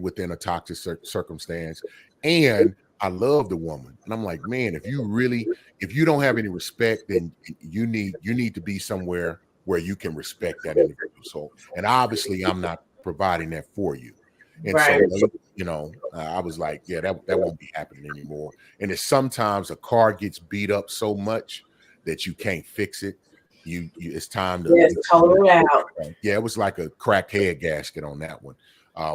within a toxic circumstance. And I love the woman, and I'm like, man, if you don't have any respect, then you need to be somewhere where you can respect that individual. So, and obviously I'm not providing that for you. And Right. so, I was like, yeah, that won't be happening anymore. And it's sometimes a car gets beat up so much that you can't fix it. It's time to Yes, total out. yeah, it was like a cracked head gasket on that one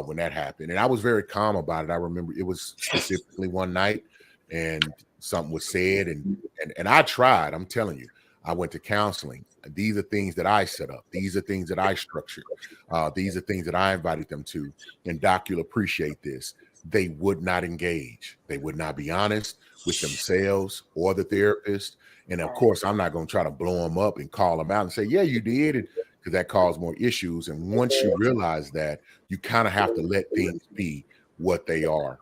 when that happened. And I was very calm about it. I remember it was specifically one night, and something was said, and I tried. I'm telling you, I went to counseling. These are things that I set up. These are things that I structured. These are things that I invited them to. And Doc, you'll appreciate this. They would not engage. They would not be honest with themselves or the therapist. And of course, I'm not going to try to blow them up and call them out and say, yeah, you did. And because that caused more issues. And once you realize that, you kind of have to let things be what they are.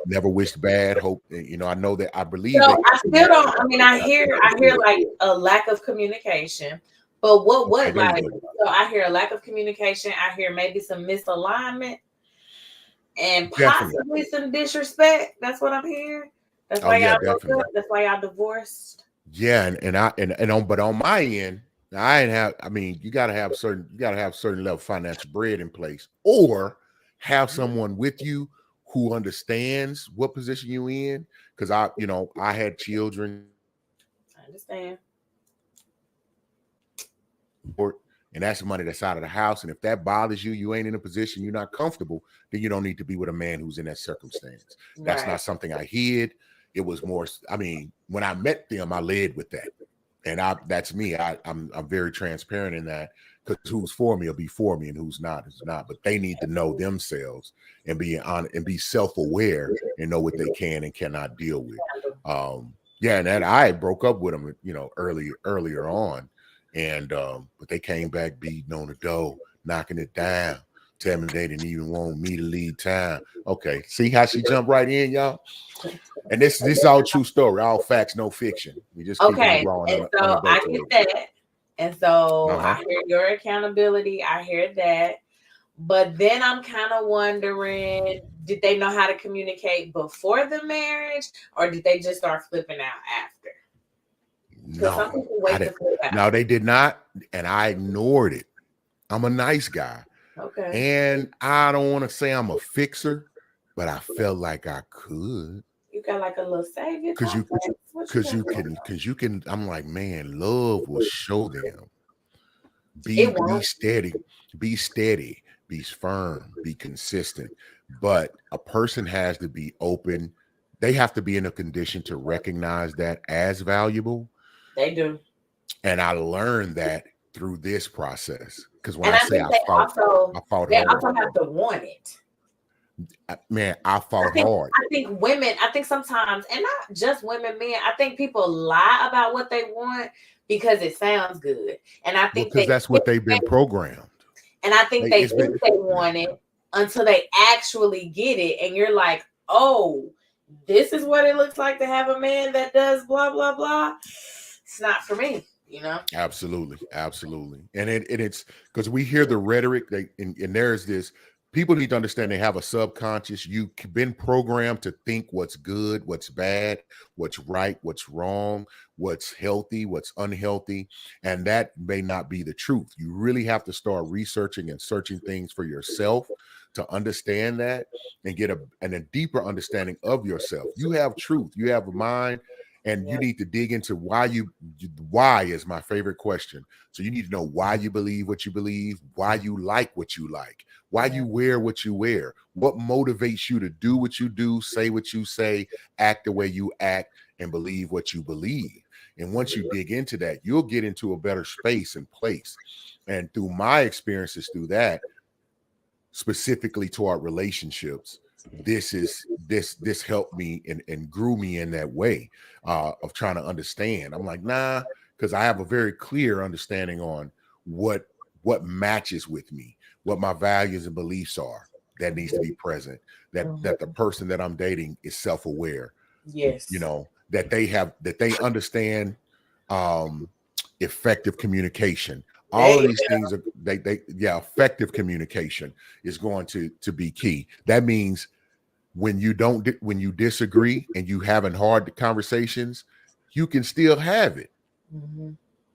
Never wished bad. Hope, I know that I believe So that. I still don't. I mean, I hear like a lack of communication. But what Okay, there like? you go. So I hear a lack of communication. I hear maybe some misalignment and Definitely. possibly some disrespect. That's what I'm hearing. That's Oh why yeah, y'all broke definitely. up. That's why y'all divorced. Yeah, but on my end, I ain't have. I mean, you got to have certain level of financial bread in place, or have someone with you who understands what position you in. Because I had children, I understand. and that's money that's out of the house. And if that bothers you, you ain't in a position, you're not comfortable, then you don't need to be with a man who's in that circumstance. That's Right. not something I hid. It was more. I mean, when I met them, I led with that. And that's me. I'm very transparent in that, because who's for me will be for me, and who's not is not. But they need to know themselves and be on and be self-aware and know what they can and cannot deal with. Yeah, and I broke up with them, earlier on, and but they came back beating on the door, knocking it down, telling me they didn't even want me to leave town. Okay, see how she jumped right in, y'all. And this is all true story, all facts, no fiction. We just keeping it Okay. raw And and so I get unadulterated. that. And so Uh-huh. I hear your accountability. I hear that. But then I'm kind of wondering, did they know how to communicate before the marriage, or did they just start flipping out after? Because some No, people I wait to didn't. flip out. No, they did not, and I ignored it. I'm a nice guy, Okay. and I don't want to say I'm a fixer, but I felt like I could. You got like a little savior Cause you, complex. What you got going on? cause you can. I'm like, man, love will show them. Be It be won't. steady, be steady, be firm, be consistent. But a person has to be open. They have to be in a condition to recognize that as valuable. They do. And I learned that through this process. Because when And I I say think I fought they hard. also have to want it. Man, I I fought think hard. I think women, I think sometimes, and not just women, men, I think people lie about what they want because it sounds good. And I Well, think because that's what they've been programmed. they It's been think they want it until they actually get it. And you're like, oh, this is what it looks like to have a man that does blah, blah, blah. It's not for me, you know? absolutely. And it's because we hear the rhetoric, and there's this people need to understand they have a subconscious. You've been programmed to think what's good, what's bad, what's right, what's wrong, what's healthy, what's unhealthy. And that may not be the truth. You really have to start researching and searching things for yourself to understand that and get a deeper understanding of yourself. You have truth, you have a mind, and you Yeah. need to dig into why is my favorite question. So you need to know why you believe what you believe, why you like what you like, why you wear what you wear, what motivates you to do what you do, say what you say, act the way you act, and believe what you believe. And once you dig into that, you'll get into a better space and place. And through my experiences through that, specifically toward relationships, this helped me and grew me in that way of trying to understand. I'm like, nah, because I have a very clear understanding on what matches with me, what my values and beliefs are. That needs to be present. That the person that I'm dating is self-aware. Yes. You know, that they understand effective communication. All of these things are effective communication is going to be key. That means when when you disagree and you having hard conversations, you can still have it,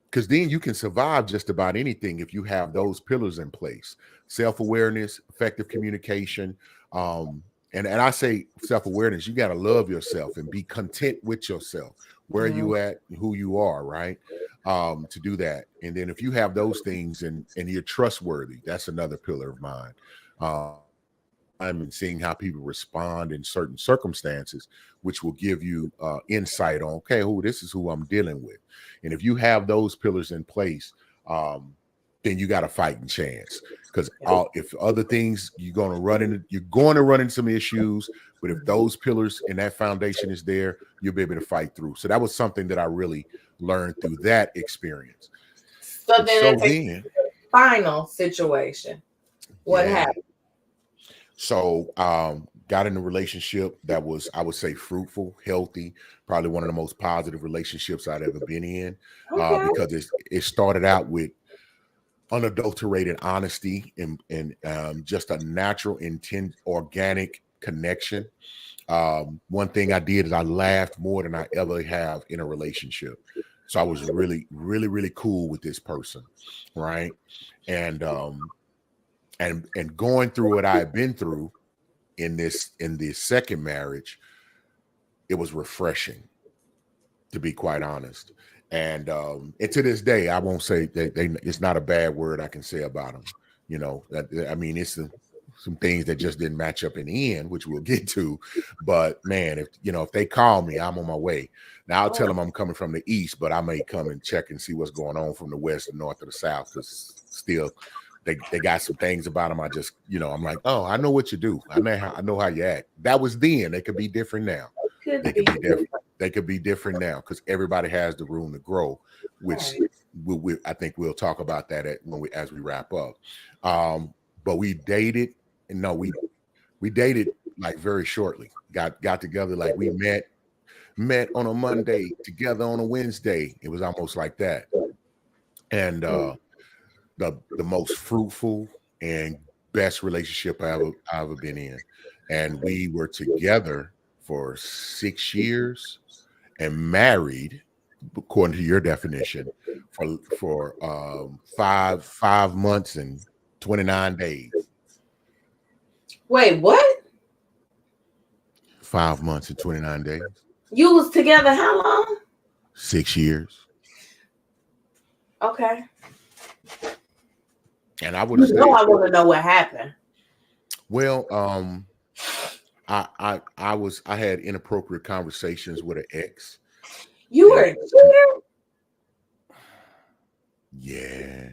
because then you can survive just about anything if you have those pillars in place: self-awareness, effective communication. And I say self-awareness, you got to love yourself and be content with yourself, where you at, who you are, right? To do that. And then if you have those things and you're trustworthy, that's another pillar of mine. And seeing how people respond in certain circumstances, which will give you insight on, okay, this is who I'm dealing with. And if you have those pillars in place, then you got a fighting chance. Because if other things, you're going to run into some issues. But if those pillars and that foundation is there, you'll be able to fight through. So that was something that I really learned through that experience. So then the final situation, what happened? So got in a relationship that was, I would say, fruitful, healthy, probably one of the most positive relationships I'd ever been in, because it started out with unadulterated honesty and just a natural, intent, organic connection. One thing I did is I laughed more than I ever have in a relationship. So I was really, really, really cool with this person, right? And going through what I had been through in this second marriage, it was refreshing, to be quite honest. And to this day, I won't say that it's not a bad word I can say about them. You know, I mean, it's some things that just didn't match up in the end, which we'll get to. But man, if they call me, I'm on my way. Now I'll tell them I'm coming from the east, but I may come and check and see what's going on from the west, the north, or the south, because still they got some things about them. I just, I'm like, oh, I know what you do. I know how you act. That was then. They could be different now. They could be different. They could be different now because everybody has the room to grow, which I think we'll talk about that as we wrap up. But we dated, and no, we dated like very shortly. Got together, like we met on a Monday, together on a Wednesday. It was almost like that. And the most fruitful and best relationship I've ever been in. And we were together for 6 years and married, according to your definition, for 5 months and 29 days. Wait, what? 5 months and 29 days. You was together how long? 6 years. Okay. And I would I want to know what happened. Well, I had inappropriate conversations with an ex. You were a cheater? Yeah.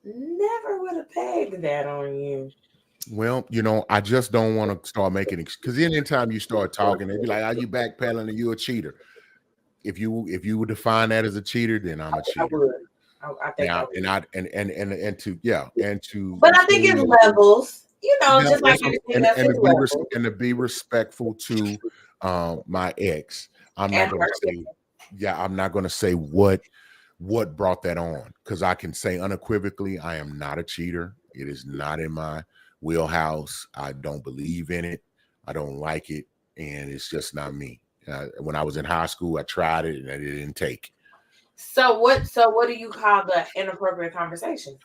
Never would have pegged that on you. Well, I just don't want to start making it, because anytime you start talking, they'd be like, "Are you backpedaling? And you a cheater?" If you would define that as a cheater, then I'm a cheater. I would. I think. Now, I would. But I think it's levels. Just like everything else, and to be respectful to my ex. I'm not going to say what brought that on, because I can say unequivocally I am not a cheater. It is not in my wheelhouse. I don't believe in it. I don't like it, and it's just not me. When I was in high school, I tried it and it didn't take. So what do you call the inappropriate conversations?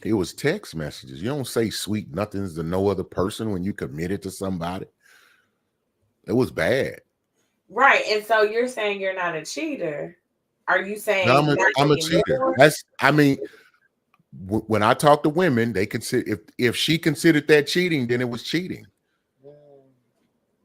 It was text messages. You don't say sweet nothings to no other person when you committed to somebody. It was bad. Right. And so you're saying you're not a cheater. Are you No, saying not I'm a cheater. anymore? When I talk to women, they consider if she considered that cheating, then it was cheating.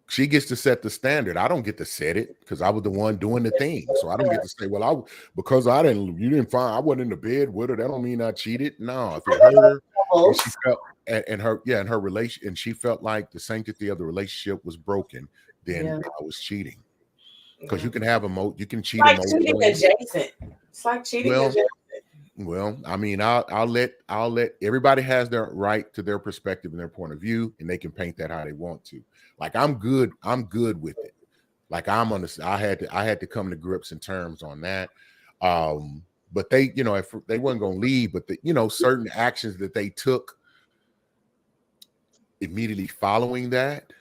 She gets to set the standard. I don't get to set it because I was the one doing the thing. So I don't get to say, well, because you didn't find I wasn't in the bed with her. That don't mean I cheated. No, if it hurt her and she felt and her relation and she felt like the sanctity of the relationship was broken, then I was cheating. Because you can have you can cheat like cheating emotionally. adjacent. It's like cheating adjacent. Well, I mean, I'll let everybody has their right to their perspective and their point of view, and they can paint that how they want to. Like I'm good with it. Like I had to come to grips and terms on that. But they, if they weren't gonna leave, but certain actions that they took immediately following that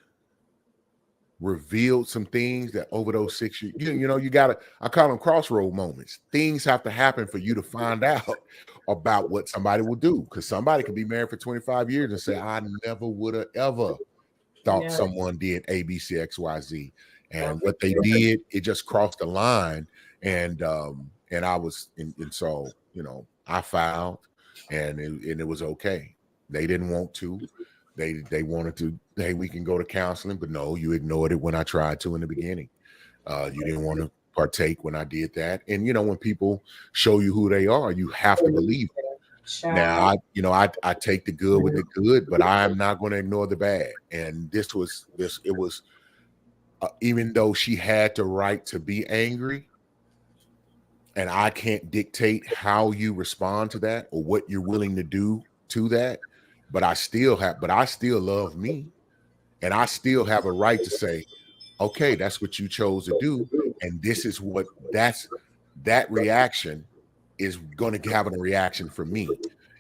revealed some things that over those 6 years, you gotta, I call them crossroad moments. Things have to happen for you to find out about what somebody will do. Because somebody can be married for 25 years and say, I never would have ever thought someone did A, B, C, X, Y, Z. And what they did, it just crossed the line. And I was, and so, I filed and it was okay. They didn't want to. They wanted to, hey, we can go to counseling, but no, you ignored it when I tried to in the beginning. You didn't want to partake when I did that. And when people show you who they are, you have to believe it. Now, I take the good with the good, but I am not going to ignore the bad. And it was even though she had the right to be angry, and I can't dictate how you respond to that or what you're willing to do to that. But I still love me. And I still have a right to say, okay, that's what you chose to do. And this is that reaction is going to have a reaction for me.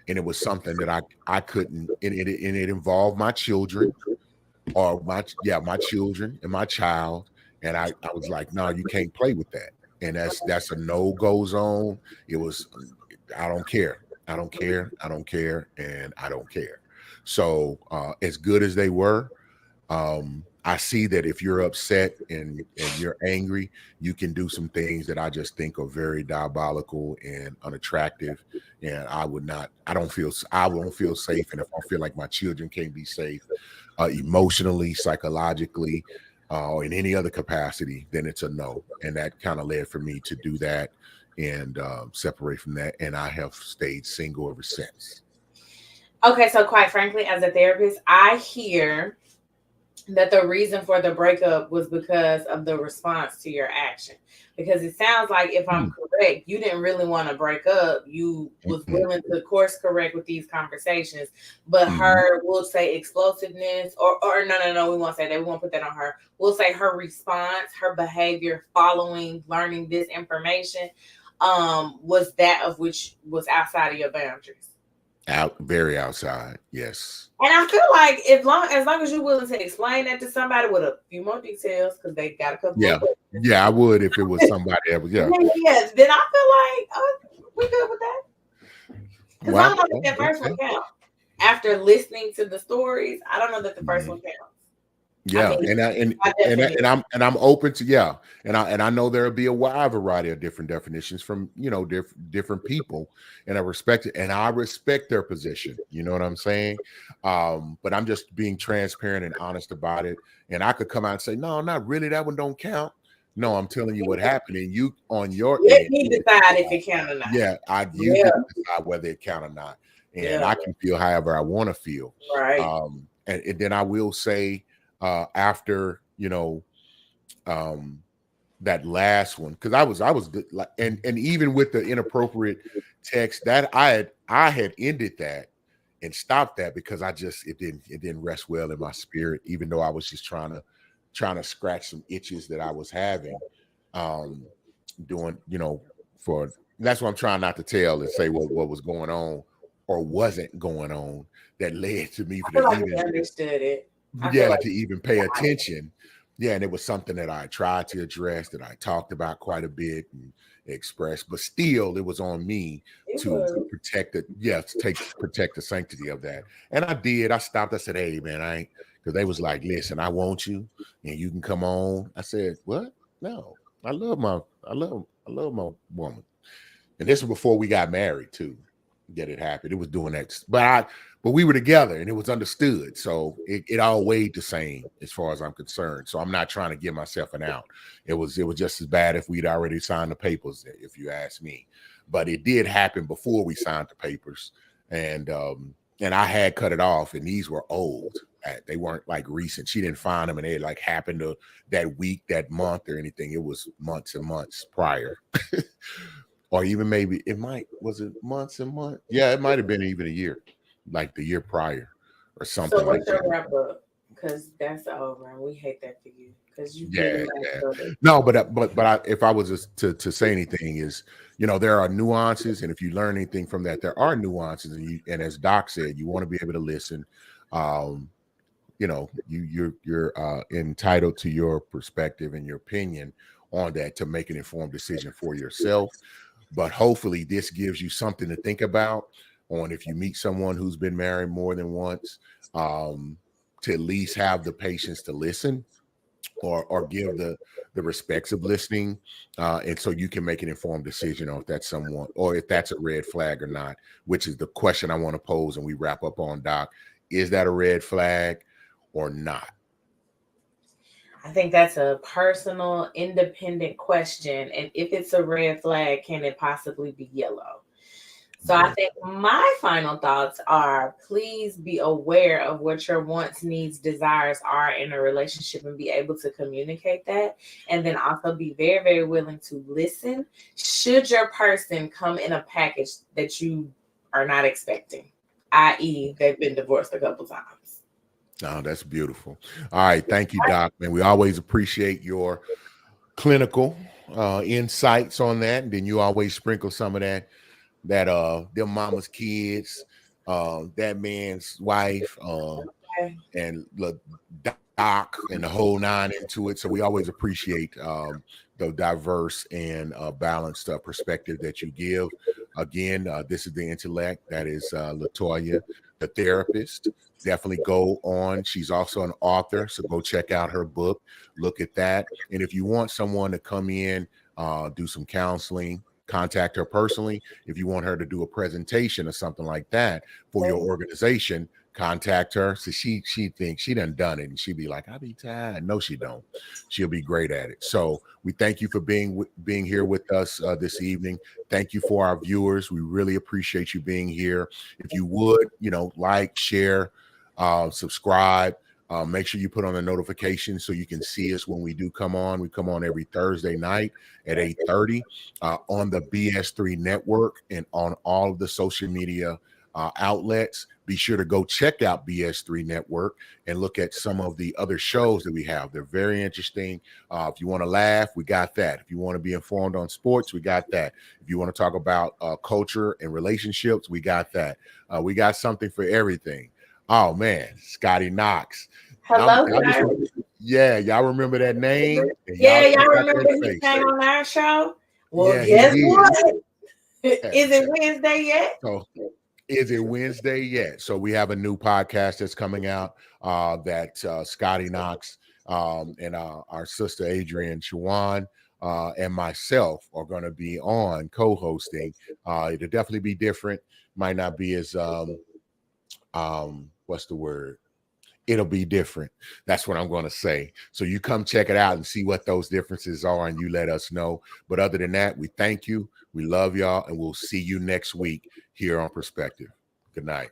And it was something that I couldn't, and it involved my children or my children and my child. And I was like, no, you can't play with that. And that's a no-go zone. It was, I don't care. I don't care. I don't care. And I don't care. So as good as they were, I see that if you're upset and you're angry, you can do some things that I just think are very diabolical and unattractive. And I won't feel safe. And if I feel like my children can't be safe emotionally, psychologically, or in any other capacity, then it's a no. And that kind of led for me to do that and separate from that. And I have stayed single ever since. Okay, so quite frankly, as a therapist, I hear that the reason for the breakup was because of the response to your action. Because it sounds like, if I'm correct, you didn't really want to break up. You was willing to course correct with these conversations, but her, we'll say explosiveness, or no, we won't say that. We won't put that on her. We'll say her response, her behavior following learning this information, was that of which was outside of your boundaries. Very outside, yes. And I feel like as long as you're willing to explain that to somebody with a few more details, because they got a couple. Yeah, I would if it was somebody else. Yeah. Yes. Then I feel like, oh, we good with that. Because I don't know that first one counts. After listening to the stories, I don't know that the first one counts. Yeah, and I'm open to and I know there'll be a wide variety of different definitions from different people, and I respect it, and I respect their position. You know what I'm saying? But I'm just being transparent and honest about it. And I could come out and say, no, not really. That one don't count. No, I'm telling you what happened, and you on your end, you decide if it count or not. Yeah, you get to decide whether it count or not, and I can feel however I want to feel. Right. And then I will say. After that last one, because I was like, and even with the inappropriate text, that I had ended that and stopped that because it didn't rest well in my spirit, even though I was just trying to scratch some itches that I was having, doing for that's what I'm trying not to tell and say what was going on or wasn't going on that led to me I to feel like even we understood it. I feel yeah, like to even pay attention. Yeah, and it was something that I tried to address, that I talked about quite a bit and expressed, but still it was on me it to was. protect it. Yeah, to protect the sanctity of that. And I did. I stopped. I said, hey man, I ain't, because they was like, listen, I want you and you can come on. I said, what? No. I love my woman. And this was before we got married too. That it happened. It was doing that, but we were together and it was understood. So it all weighed the same as far as I'm concerned. So I'm not trying to give myself an out. It was just as bad if we'd already signed the papers, if you ask me. But it did happen before we signed the papers, and I had cut it off, and these were old. They weren't like recent. She didn't find them, and they like happened to that week, that month, or anything. It was months and months prior. Or even maybe was it months and months? Yeah, it might have been even a year, like the year prior or So something like what's your that. wrap up? Because that's over, and we hate that for you. Because you Yeah, getting yeah. back to it. No, if I was just to say anything is, there are nuances, and if you learn anything from that, there are nuances, and as Doc said, you want to be able to listen. Um, you're entitled to your perspective and your opinion on that to make an informed decision for yourself. But hopefully this gives you something to think about on if you meet someone who's been married more than once, um, to at least have the patience to listen, or give the respects of listening, and so you can make an informed decision on if that's someone, or if that's a red flag or not, which is the question I want to pose, and we wrap up on, Doc. Is that a red flag or not? I think that's a personal, independent question. And if it's a red flag, can it possibly be yellow? So I Yeah. think my final thoughts are, please be aware of what your wants, needs, desires are in a relationship and be able to communicate that. And then also be very, very willing to listen should your person come in a package that you are not expecting, i.e., they've been divorced a couple times. Oh, that's beautiful. All right, thank you, Doc. Man, we always appreciate your clinical insights on that. And then you always sprinkle some of that them mama's kids, that man's wife, Okay. and the Doc and the whole nine into it. So we always appreciate the diverse and balanced perspective that you give. Again, this is the intellect. That is Latoya, the therapist. Definitely go on. She's also an author, so go check out her book. Look at that. And if you want someone to come in, do some counseling, contact her personally. If you want her to do a presentation or something like that for your organization, contact her. So she thinks she done it, and she'd be like, I'll be tired. No, she don't. She'll be great at it. So we thank you for being here with us this evening. Thank you for our viewers. We really appreciate you being here. If you would, like, share, subscribe. Make sure you put on the notifications so you can see us when we do come on. We come on every Thursday night at 8:30 on the BS3 network and on all of the social media outlets. Be sure to go check out BS3 Network and look at some of the other shows that we have. They're very interesting. If you want to laugh, we got that. If you want to be informed on sports, we got that. If you want to talk about culture and relationships, we got that. We got something for everything. Oh man, Scotty Knox. Hello, Yeah, y'all remember that name? And yeah, check y'all out remember that he face. came on our show? Well, Yeah, he guess did. what? Yeah. Is it Wednesday yet? So is it Wednesday yet? So we have a new podcast that's coming out that Scotty Knox and our sister Adrienne Chuan and myself are going to be on co-hosting. It'll definitely be different. Might not be as what's the word? It'll be different. That's what I'm going to say. So you come check it out and see what those differences are, and you let us know. But other than that, we thank you. We love y'all, and we'll see you next week here on Perspective. Good night.